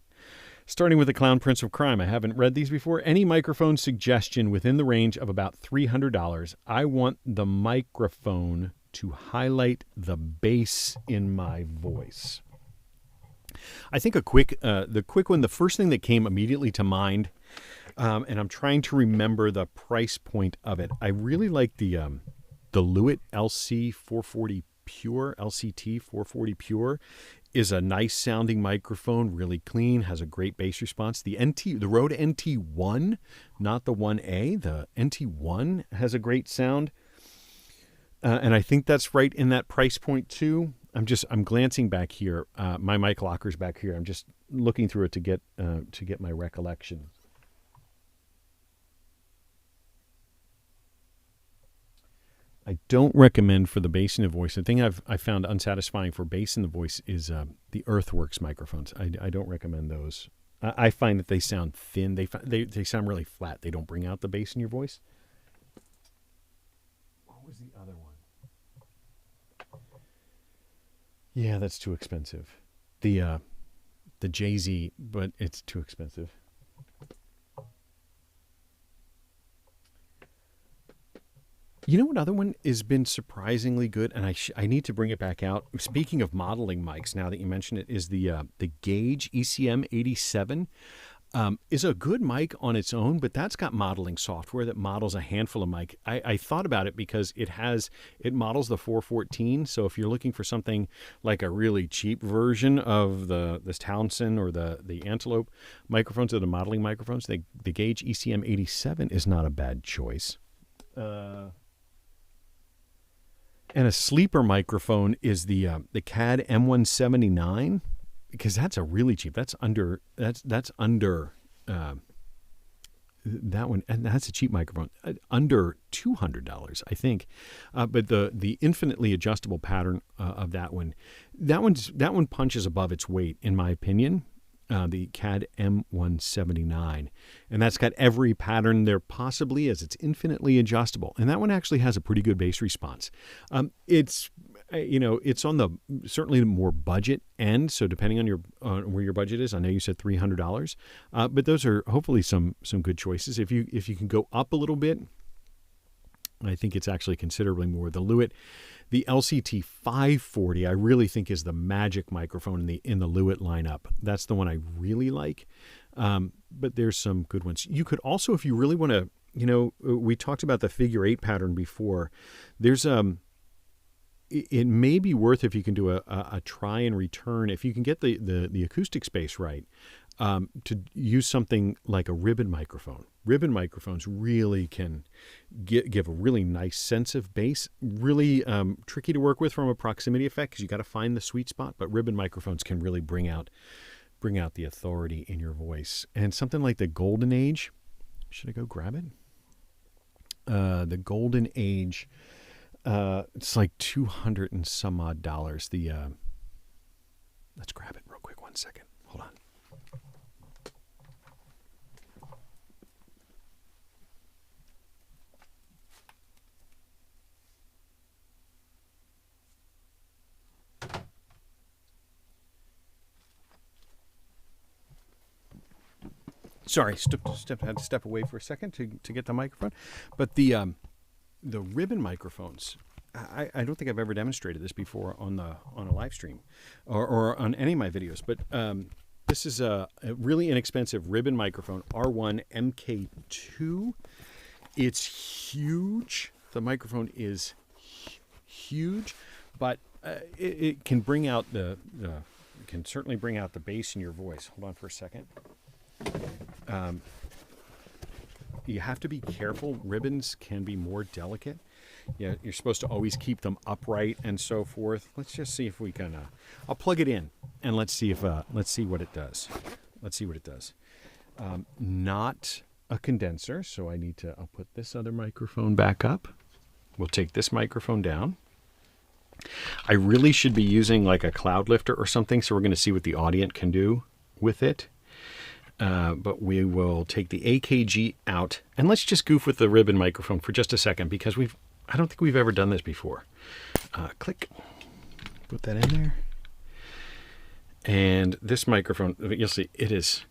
S1: starting with the Clown Prince of Crime. I haven't read these before. Any microphone suggestion within the range of about $300. I want the microphone to highlight the bass in my voice.
S2: I think the quick one, the first thing that came immediately to mind, and I'm trying to remember the price point of it. I really like the Lewitt LC440 Pure, LCT 440 Pure is a nice sounding microphone, really clean, has a great bass response. The Rode NT1, not the 1A, the NT1 has a great sound. And I think that's right in that price point too. I'm glancing back here. My mic locker's back here. I'm just looking through it to get my recollection. I don't recommend for the bass in the voice. The thing I found unsatisfying for bass in the voice is the Earthworks microphones. I don't recommend those. I find that they sound thin. They sound really flat. They don't bring out the bass in your voice. What was the other one? Yeah, that's too expensive. The JZ, but it's too expensive. You know what other one has been surprisingly good, and I need to bring it back out. Speaking of modeling mics, now that you mention it, is the Gauge ECM87. Is a good mic on its own, but that's got modeling software that models a handful of mic. I thought about it because it models the 414. So if you're looking for something like a really cheap version of this Townsend or the Antelope microphones or the modeling microphones, the Gauge ECM87 is not a bad choice. And a sleeper microphone is the CAD M179, because that's a really cheap. That's under that one, and that's a cheap microphone, under $200, I think. But the infinitely adjustable pattern of that one punches above its weight, in my opinion. The CAD M179, and that's got every pattern there possibly is. It's infinitely adjustable, and that one actually has a pretty good bass response. It's on the certainly more budget end, so depending on where your budget is, I know you said $300, but those are hopefully some good choices. If you can go up a little bit, I think it's actually considerably more. The Lewitt, the LCT 540, I really think is the magic microphone in the Lewitt lineup. That's the one I really like. But there's some good ones. You could also, if you really want to, we talked about the figure 8 pattern before. There's it may be worth, if you can do a try and return, if you can get the acoustic space right, to use something like a ribbon microphone. Ribbon microphones really can give a really nice sense of bass. Really tricky to work with from a proximity effect because you got to find the sweet spot. But ribbon microphones can really bring out the authority in your voice. And something like the Golden Age, should I go grab it? The Golden Age, it's like $200 and some odd. Let's grab it real quick. 1 second. Hold on. Sorry, had to step away for a second to get the microphone. But the ribbon microphones, I don't think I've ever demonstrated this before on a live stream or on any of my videos. But this is a really inexpensive ribbon microphone, R1 MK2. It's huge. The microphone is huge, but it can bring out can certainly bring out the bass in your voice. Hold on for a second. You have to be careful. Ribbons can be more delicate. You're supposed to always keep them upright and so forth. Let's just see if we can. I'll plug it in and let's see what it does. Not a condenser, so I'll put this other microphone back up. We'll take this microphone down. I really should be using like a cloud lifter or something, so we're going to see what the Audience can do with it. But we will take the AKG out, and let's just goof with the ribbon microphone for just a second, because I don't think we've ever done this before. Click, put that in there. And this microphone, you'll see, it is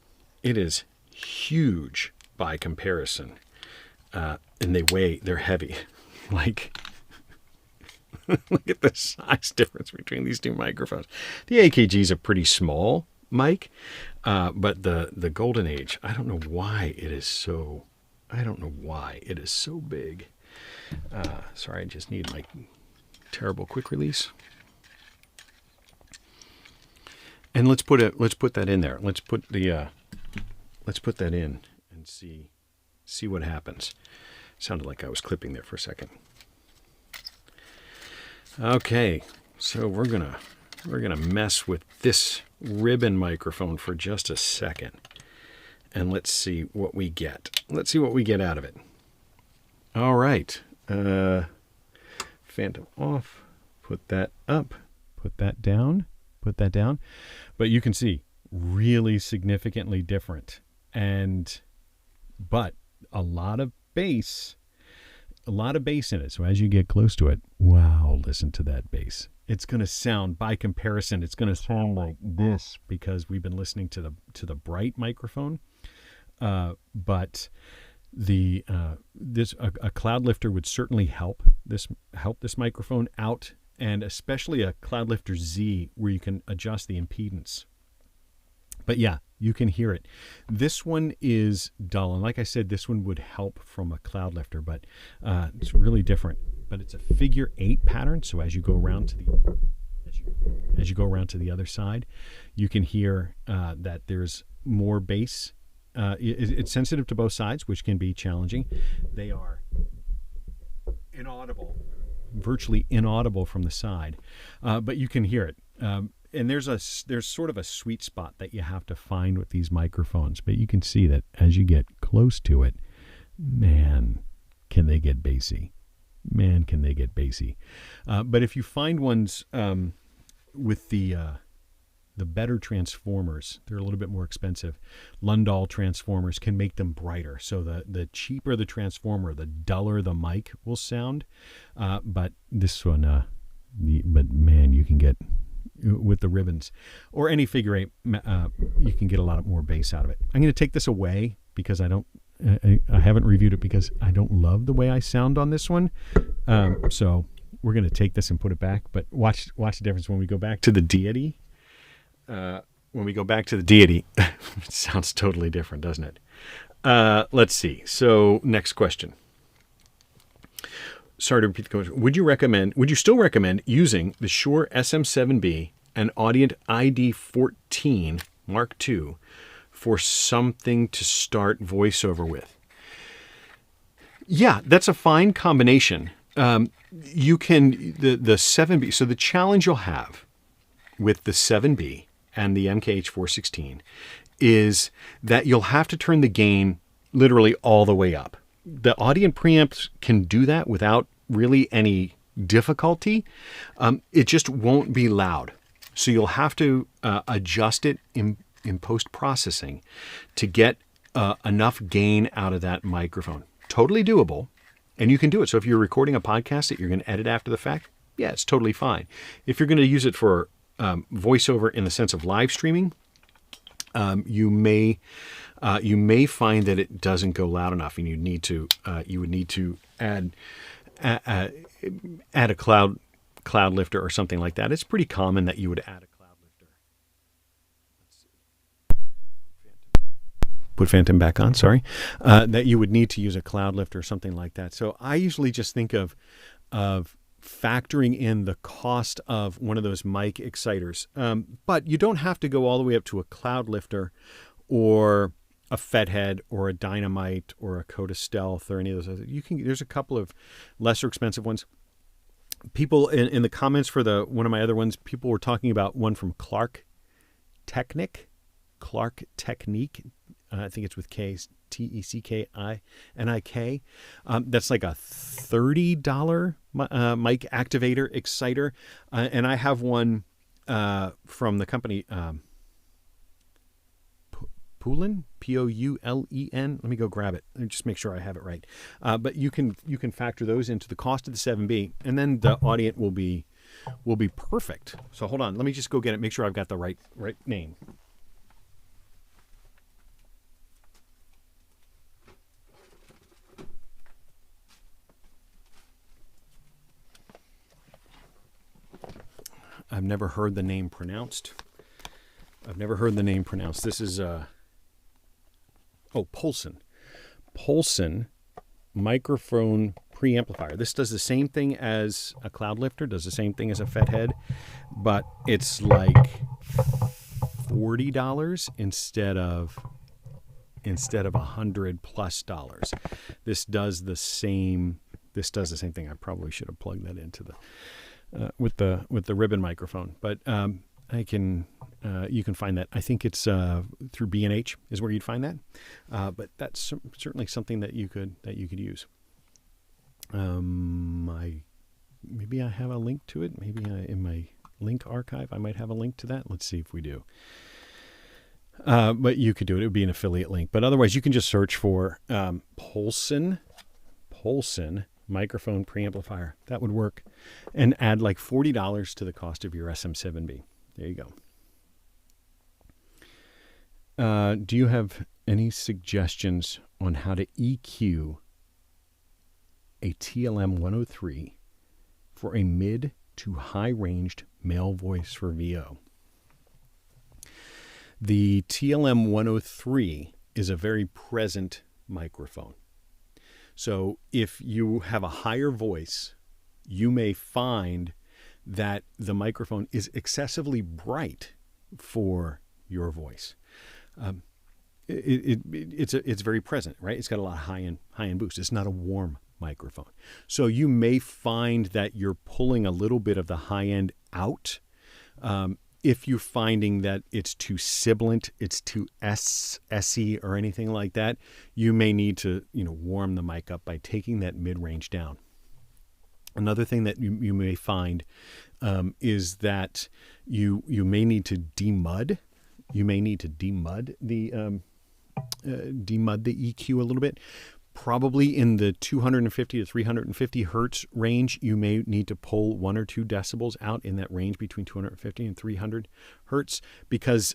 S2: huge by comparison. And they're heavy. Like, look at the size difference between these two microphones. The AKGs are pretty small.
S1: mic, but the Golden Age, I don't know why it is so. I don't know why it is so big. Sorry, I just need my terrible quick release. And let's put that in there. Let's put that in and see what happens. Sounded like I was clipping there for a second. Okay, so we're gonna mess with this ribbon microphone for just a second, and let's see what we get. Let's see what we get out of it. All right, phantom off. Put that up. Put that down. Put that down. But you can see really significantly different, but a lot of bass in it. So as you get close to it, wow, listen to that bass. It's going to sound, by comparison, it's going to sound like this because we've been listening to the bright microphone. But a cloud lifter would certainly help this microphone out, and especially a Cloud Lifter Z where you can adjust the impedance. But yeah, you can hear it. This one is dull, and like I said, this one would help from a Cloud Lifter, but it's really different. But it's a figure 8 pattern, so as you go around to the other side, you can hear that there's more bass. It's sensitive to both sides, which can be challenging. They are virtually inaudible from the side, but you can hear it. And there's sort of a sweet spot that you have to find with these microphones. But you can see that as you get close to it, man, can they get bassy. Man, can they get bassy. But if you find ones with the better transformers, they're a little bit more expensive. Lundahl transformers can make them brighter. So the cheaper the transformer, the duller the mic will sound. But this one, but man, you can get, with the ribbons or any figure 8, you can get a lot more bass out of it. I'm going to take this away because I haven't reviewed it because I don't love the way I sound on this one. So we're going to take this and put it back. But watch the difference when we go back to the Deity. It sounds totally different, doesn't it? Let's see. So next question. Sorry to repeat the question. Would you still recommend using the Shure SM7B and Audient ID14 Mark II for something to start voiceover with? Yeah, that's a fine combination. You can, the 7B, so the challenge you'll have with the 7B and the MKH416 is that you'll have to turn the gain literally all the way up. The Audient preamps can do that without really any difficulty. It just won't be loud. So you'll have to adjust it in post-processing to get enough gain out of that microphone. Totally doable, and you can do it. So if you're recording a podcast that you're going to edit after the fact, yeah, it's totally fine. If you're going to use it for voiceover in the sense of live streaming, you may find that it doesn't go loud enough, and you would need to add a cloud lifter or something like that. It's pretty common that you would add a cloud lifter. Let's see. Put Phantom back on. Sorry, that you would need to use a cloud lifter or something like that. So I usually just think of factoring in the cost of one of those mic exciters, but you don't have to go all the way up to a cloud lifter or a Fethead or a Dynamite or a Coda Stealth or any of those. There's a couple of lesser expensive ones. People in the comments for one of my other ones, people were talking about one from Clark Technique. I think it's with K, Teckinik. That's like a $30 mic activator exciter, and I have one from the company Poulen, Poulen. Let me go grab it and just make sure I have it right. But you can factor those into the cost of the 7B, and then the Audient will be perfect. So hold on, let me just go get it. Make sure I've got the right name. I've never heard the name pronounced.
S2: I've never heard the name pronounced. This is Polson. Polson microphone preamplifier. This does the same thing as a cloud lifter, does the same thing as a Fethead, but it's like $40 instead of $100+. This does the same thing. I probably should have plugged that into the with the ribbon microphone, but you can find that. I think it's through B&H is where you'd find that, but that's certainly something that you could use. Maybe I have a link to it. Maybe in my link archive I might have a link to that. Let's see if we do. But you could do it. It would be an affiliate link. But otherwise, you can just search for Polson microphone preamplifier. That would work, and add like $40 to the cost of your SM7B. There you go. Do you have any suggestions on how to EQ a TLM-103 for a mid to high-ranged male voice for VO? The TLM-103 is a very present microphone. So if you have a higher voice, you may find that the microphone is excessively bright for your voice. It's very present, right? It's got a lot of high-end boost. It's not a warm microphone. So you may find that you're pulling a little bit of the high end out. If you're finding that it's too sibilant, it's too SE or anything like that, you may need to warm the mic up by taking that mid-range down. Another thing that you may find is that you may need to demud. You may need to demud the EQ a little bit. Probably in the 250 to 350 hertz range, you may need to pull 1 or 2 decibels out in that range between 250 and 300 hertz, because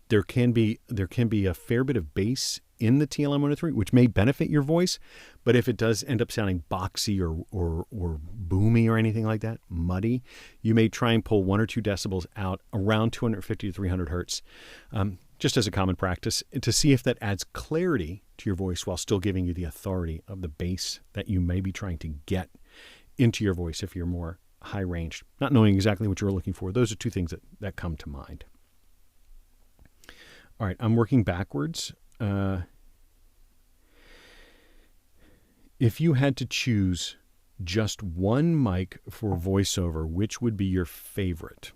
S2: there can be a fair bit of bass in the TLM-103, which may benefit your voice, but if it does end up sounding boxy or boomy or anything like that, muddy, you may try and pull 1 or 2 decibels out around 250 to 300 hertz. Just as a common practice, to see if that adds clarity to your voice while still giving you the authority of the bass that you may be trying to get into your voice if you're more high-ranged. Not knowing exactly what you're looking for, those are 2 things that come to mind. All right, I'm working backwards. If you had to choose just one mic for voiceover, which would be your favorite?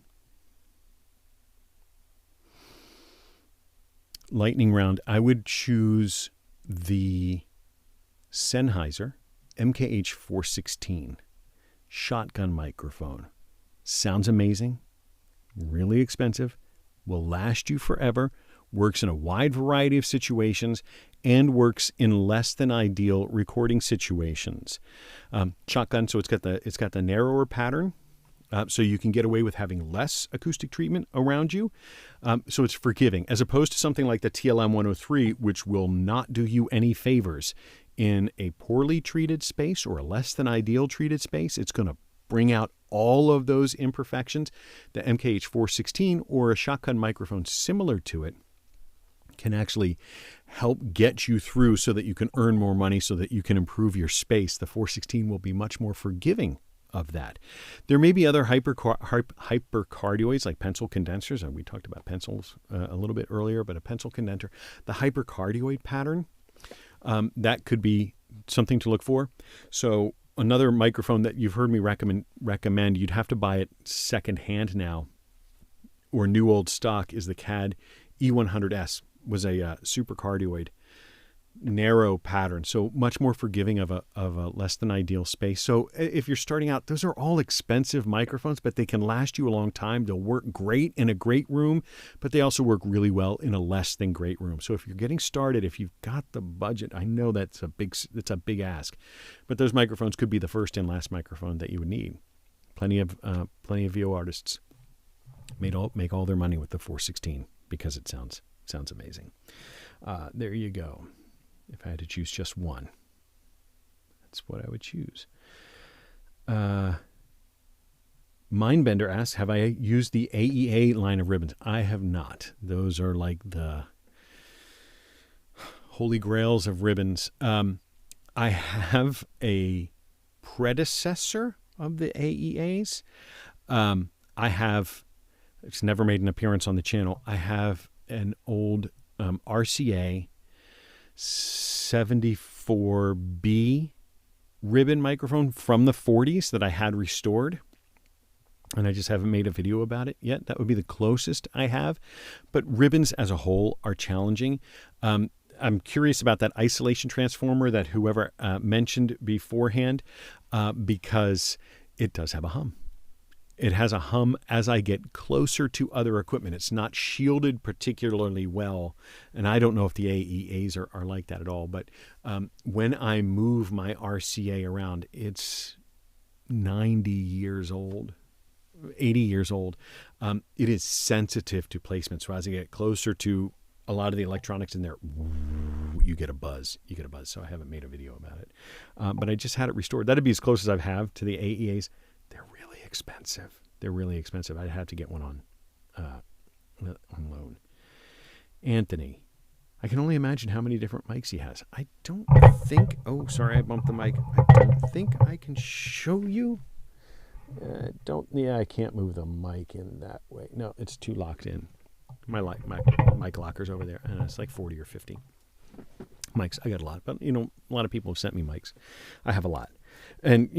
S2: Lightning round, I would choose the Sennheiser MKH416 shotgun microphone. Sounds amazing, really expensive, will last you forever, works in a wide variety of situations, and works in less than ideal recording situations. Shotgun, so it's got the narrower pattern. So you can get away with having less acoustic treatment around you. So it's forgiving, as opposed to something like the TLM-103, which will not do you any favors in a poorly treated space or a less than ideal treated space. It's going to bring out all of those imperfections. The MKH416 or a shotgun microphone similar to it can actually help get you through so that you can earn more money, so that you can improve your space. The 416 will be much more forgiving of that. There may be other hypercardioids like pencil condensers. We talked about pencils a little bit earlier, but a pencil condenser, the hypercardioid pattern, that could be something to look for. So another microphone that you've heard me recommend, you'd have to buy it secondhand now, or new old stock, is the CAD E100S. Was a supercardioid, narrow pattern, so much more forgiving of a less than ideal space. So if you're starting out, those are all expensive microphones, but they can last you a long time. They'll work great in a great room, but they also work really well in a less than great room. So if you're getting started, if you've got the budget, I know that's a big ask, but those microphones could be the first and last microphone that you would need. Plenty of VO artists make all their money with the 416 because it sounds amazing. There you go. If I had to choose just one, that's what I would choose. Mindbender asks, have I used the AEA line of ribbons? I have not. Those are like the holy grails of ribbons. I have a predecessor of the AEAs. It's never made an appearance on the channel. I have an old RCA 74 B ribbon microphone from the 40s that I had restored. And I just haven't made a video about it yet. That would be the closest I have. But ribbons as a whole are challenging. I'm curious about that isolation transformer that whoever mentioned beforehand, because it does have a hum. It has a hum as I get closer to other equipment. It's not shielded particularly well, and I don't know if the AEAs are like that at all. But when I move my RCA around, it's 90 years old, 80 years old. It is sensitive to placement. So as I get closer to a lot of the electronics in there, you get a buzz. So I haven't made a video about it. But I just had it restored. That'd be as close as I have to the AEAs. They're really expensive. I'd have to get one on loan. Anthony, I can only imagine how many different mics he has. I don't think, oh, sorry, I bumped the mic. I don't think I can show you. I can't move the mic in that way. No, it's too locked in. My mic locker's over there, and it's like 40 or 50 mics. I got a lot, but a lot of people have sent me mics. I have a lot, and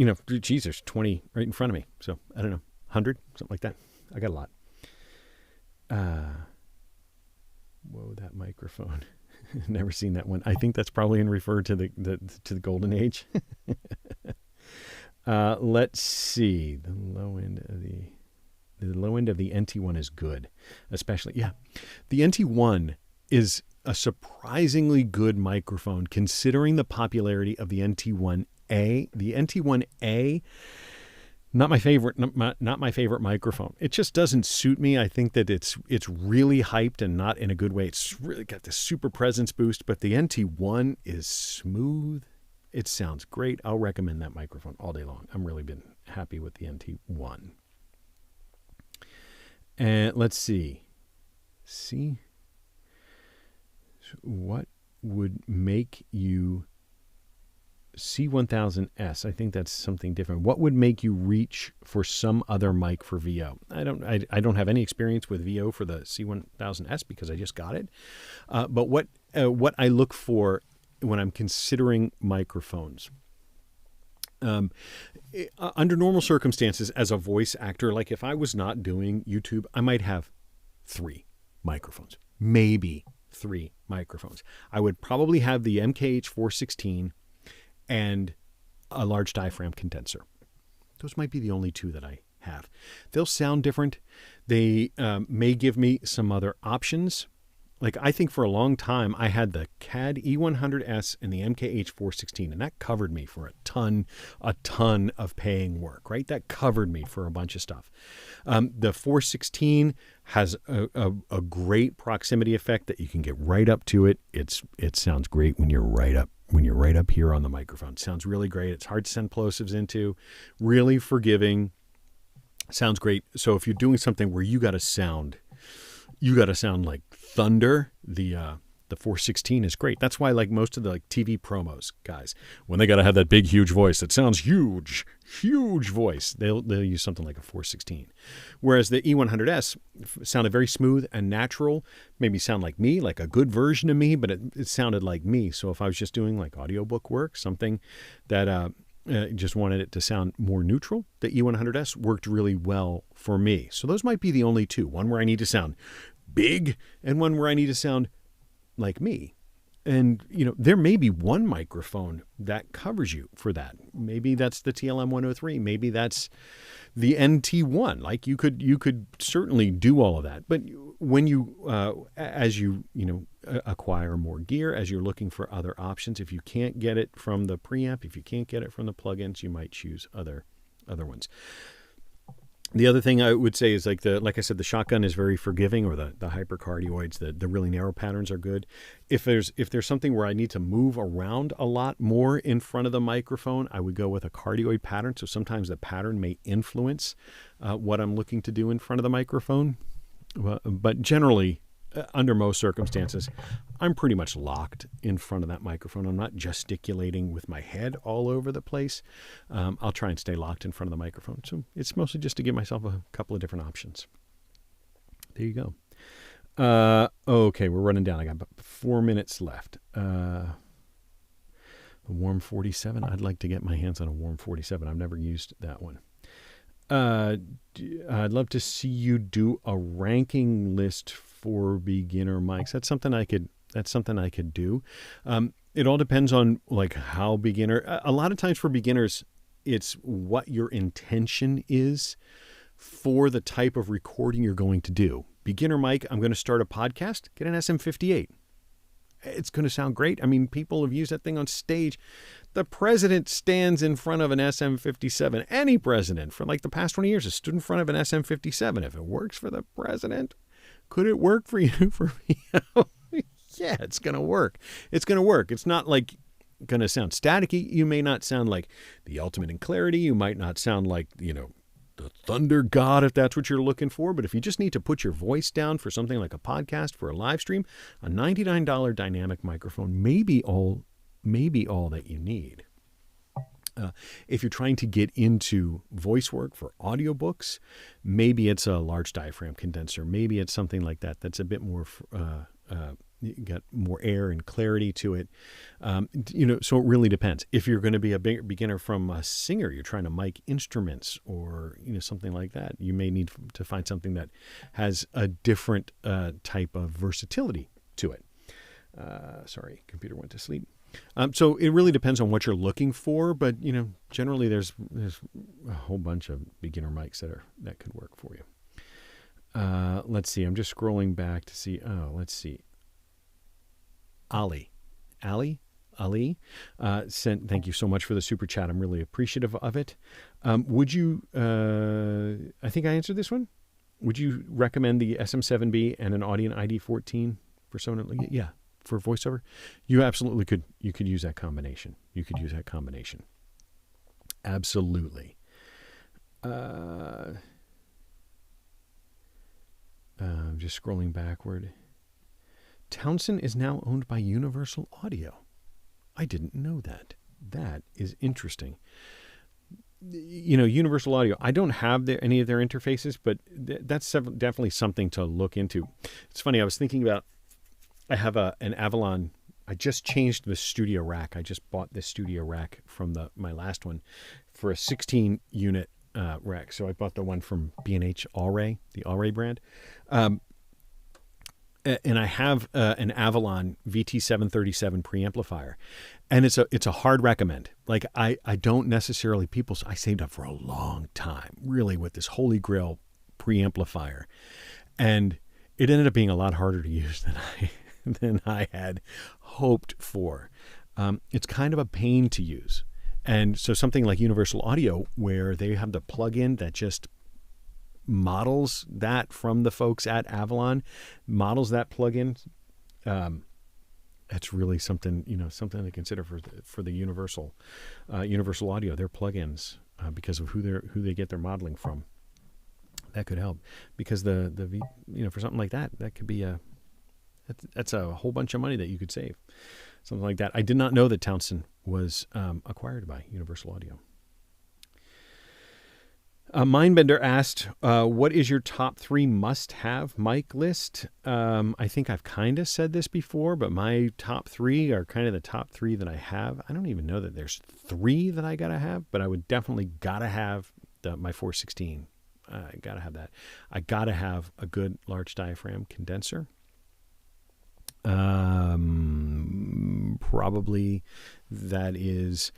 S2: geez, there's 20 right in front of me. So I don't know, 100, something like that. I got a lot. Whoa, that microphone! Never seen that one. I think that's probably in refer to the golden age. Let's see. The low end of the NT1 is good, especially, the NT1 is a surprisingly good microphone considering the popularity of the NT1A. The NT1A, not my favorite microphone. It just doesn't suit me. I think that it's really hyped and not in a good way. It's really got this super presence boost, but the NT1 is smooth. It sounds great. I'll recommend that microphone all day long. I've really been happy with the NT1. And let's see. What would make you C1000S? I think that's something different. What would make you reach for some other mic for VO? I don't have any experience with VO for the C1000S because I just got it. But what I look for when I'm considering microphones. Under normal circumstances, as a voice actor, like if I was not doing YouTube, I might have 3 microphones, maybe 3 microphones. I would probably have the MKH 416 and a large diaphragm condenser. Those might be the only 2 that I have. They'll sound different. They may give me some other options. Like I think for a long time, I had the CAD E100S and the MKH 416, and that covered me for a ton of paying work, right? That covered me for a bunch of stuff. The 416 has a great proximity effect that you can get right up to it. It sounds great when you're right up here on the microphone. It sounds really great. It's hard to send plosives into, really forgiving. Sounds great. So if you're doing something where you got to sound like thunder, the 416 is great. That's why like most of the TV promos guys, when they got to have that big huge voice that sounds huge voice, they'll use something like a 416. Whereas the E100S sounded very smooth and natural, maybe sound like me, like a good version of me, but it sounded like me. So if I was just doing like audiobook work, something that just wanted it to sound more neutral, the E100S worked really well for me. So those might be the only 2. One where I need to sound big and one where I need to sound like me. And, there may be one microphone that covers you for that. Maybe that's the TLM 103. Maybe that's the NT1. Like you could certainly do all of that. But when you, as you acquire more gear, as you're looking for other options, if you can't get it from the preamp, if you can't get it from the plugins, you might choose other ones. The other thing I would say is like I said, the shotgun is very forgiving, or the hypercardioids, the really narrow patterns are good. If there's something where I need to move around a lot more in front of the microphone, I would go with a cardioid pattern. So sometimes the pattern may influence what I'm looking to do in front of the microphone. But generally, under most circumstances, I'm pretty much locked in front of that microphone. I'm not gesticulating with my head all over the place. I'll try and stay locked in front of the microphone. So it's mostly just to give myself a couple of different options. There you go. Okay, we're running down. I got about 4 minutes left. The Warm 47. I'd like to get my hands on a Warm 47. I've never used that one. I'd love to see you do a ranking list for beginner mics. That's something I could do. It all depends on like how beginner. A lot of times for beginners, it's what your intention is for the type of recording you're going to do. Beginner mic, I'm going to start a podcast. Get an SM58. It's going to sound great. I mean, people have used that thing on stage. The president stands in front of an SM57. Any president for like the past 20 years has stood in front of an SM57. If it works for the president, could it work for you? For me? Yeah, it's going to work. It's going to work. It's not like going to sound staticky. You may not sound like the ultimate in clarity. You might not sound like, the thunder god, if that's what you're looking for. But if you just need to put your voice down for something like a podcast, for a live stream, a $99 dynamic microphone may be all that you need. If you're trying to get into voice work for audiobooks, maybe it's a large diaphragm condenser. Maybe it's something like that. That's a bit more, got more air and clarity to it. So it really depends. If you're going to be a beginner from a singer, you're trying to mic instruments or, something like that, you may need to find something that has a different type of versatility to it. Sorry, computer went to sleep. So it really depends on what you're looking for, but generally there's a whole bunch of beginner mics that could work for you. Let's see. I'm just scrolling back to see. Let's see. Ali sent. Thank you so much for the super chat. I'm really appreciative of it. Would you? I think I answered this one. Would you recommend the SM7B and an Audion ID14 for someone? Yeah. For voiceover, you absolutely could. You could use that combination. Absolutely. I'm just scrolling backward. Townsend is now owned by Universal Audio. I didn't know that. That is interesting. Universal Audio, I don't have any of their interfaces, but that's definitely something to look into. It's funny. I was thinking about. I have an Avalon. I just changed the studio rack. I just bought this studio rack from my last one for a 16-unit rack. So I bought the one from B&H Allray, the Allray brand. And I have an Avalon VT737 preamplifier. And it's a hard recommend. Like I don't necessarily, I saved up for a long time, really, with this Holy Grail preamplifier. And it ended up being a lot harder to use than I had hoped for. It's kind of a pain to use. And so something like Universal Audio, where they have the plug-in that just models that from the folks at Avalon, models that plug-in, that's really something, something to consider for the Universal Audio, their plug-ins, because of who they get their modeling from. That could help, because for something like that could be that's a whole bunch of money that you could save. Something like that. I did not know that Townsend was acquired by Universal Audio. Mindbender asked, what is your top 3 must-have mic list? I think I've kind of said this before, but my top 3 are kind of the top 3 that I have. I don't even know that there's 3 that I got to have, but I would definitely got to have my 416. I got to have that. I got to have a good large diaphragm condenser. Probably that is,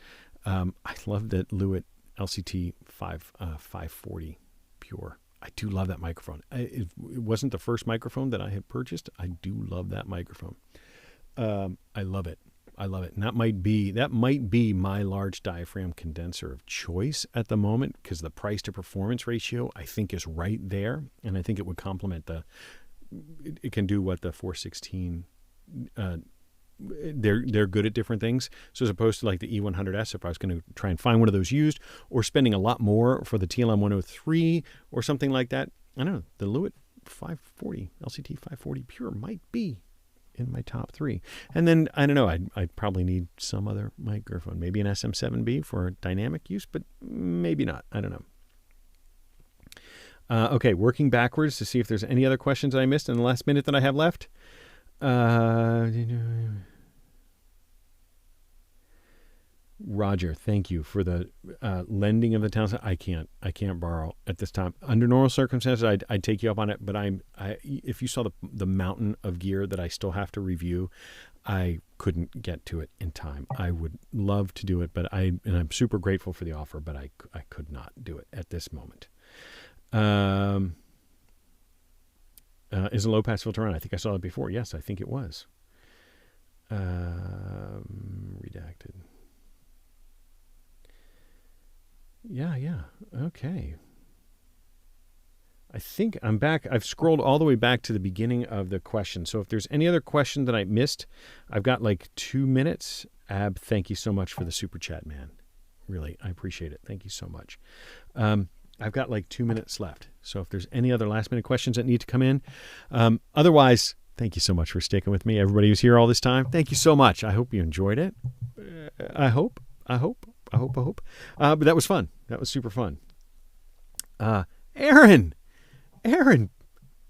S2: I love that Lewitt LCT 540 Pure. I do love that microphone. It wasn't the first microphone that I had purchased. I do love that microphone. I love it. I love it. And that might be my large diaphragm condenser of choice at the moment, because the price to performance ratio I think is right there, and I think it would complement it can do what the 416. They're good at different things. So as opposed to like the E100S, if I was going to try and find one of those used, or spending a lot more for the TLM 103 or something like that, I don't know, the Lewitt 540 LCT 540 Pure might be in my top 3. And then I don't know, I'd probably need some other microphone, maybe an SM7B for dynamic use, but maybe not. I don't know. Okay, working backwards to see if there's any other questions I missed in the last minute that I have left. Roger, thank you for the lending of the Townsend. I can't borrow at this time. Under normal circumstances, I'd take you up on it. But if you saw the mountain of gear that I still have to review, I couldn't get to it in time. I would love to do it, but I'm super grateful for the offer, but I could not do it at this moment. Is a low pass filter on? I think I saw that before. Yes, I think it was. Redacted. Yeah. Okay. I think I'm back. I've scrolled all the way back to the beginning of the question. So if there's any other question that I missed, I've got like 2 minutes. Ab, thank you so much for the super chat, man. Really, I appreciate it. Thank you so much. I've got like 2 minutes left. So if there's any other last minute questions that need to come in, otherwise, thank you so much for sticking with me. Everybody who's here all this time, thank you so much. I hope you enjoyed it. I hope. But that was fun. That was super fun. Aaron,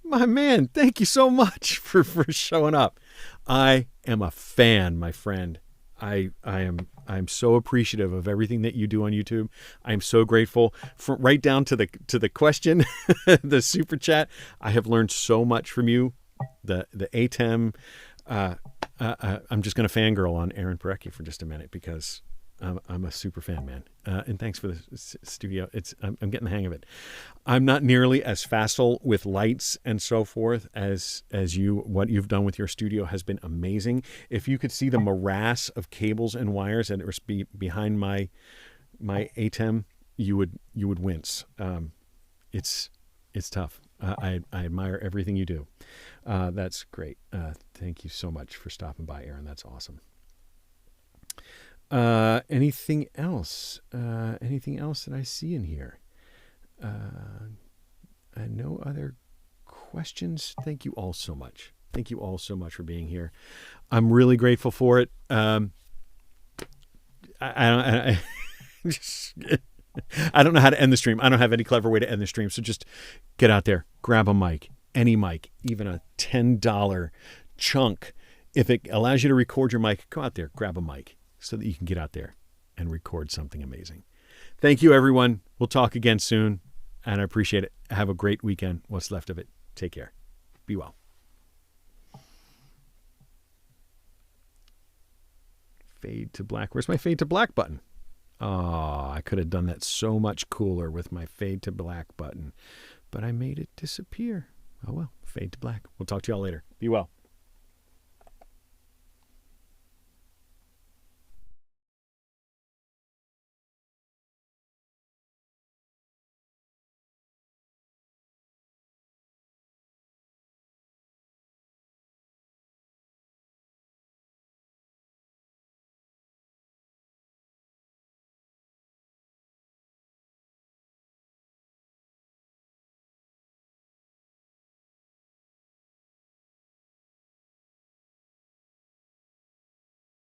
S2: my man, thank you so much for showing up. I am a fan, my friend. I'm so appreciative of everything that you do on YouTube. I'm so grateful for right down to the question, the super chat. I have learned so much from you. The ATEM. I'm just going to fangirl on Aaron Parecki for just a minute because I'm a super fan, man. And thanks for the studio. I'm getting the hang of it. I'm not nearly as facile with lights and so forth as you. What you've done with your studio has been amazing. If you could see the morass of cables and wires that are behind my ATEM, you would wince. It's tough. I admire everything you do. That's great. Thank you so much for stopping by, Aaron. That's awesome. Anything else? Anything else that I see in here? No other questions. Thank you all so much. Thank you all so much for being here. I'm really grateful for it. I don't know how to end the stream. I don't have any clever way to end the stream. So just get out there, grab a mic, any mic, even a $10 chunk. If it allows you to record your mic, go out there, grab a mic so that you can get out there and record something amazing. Thank you, everyone. We'll talk again soon, and I appreciate it. Have a great weekend. What's left of it. Take care. Be well. Fade to black. Where's my fade to black button? Oh, I could have done that so much cooler with my fade to black button, but I made it disappear. Oh well, fade to black. We'll talk to y'all later. Be well.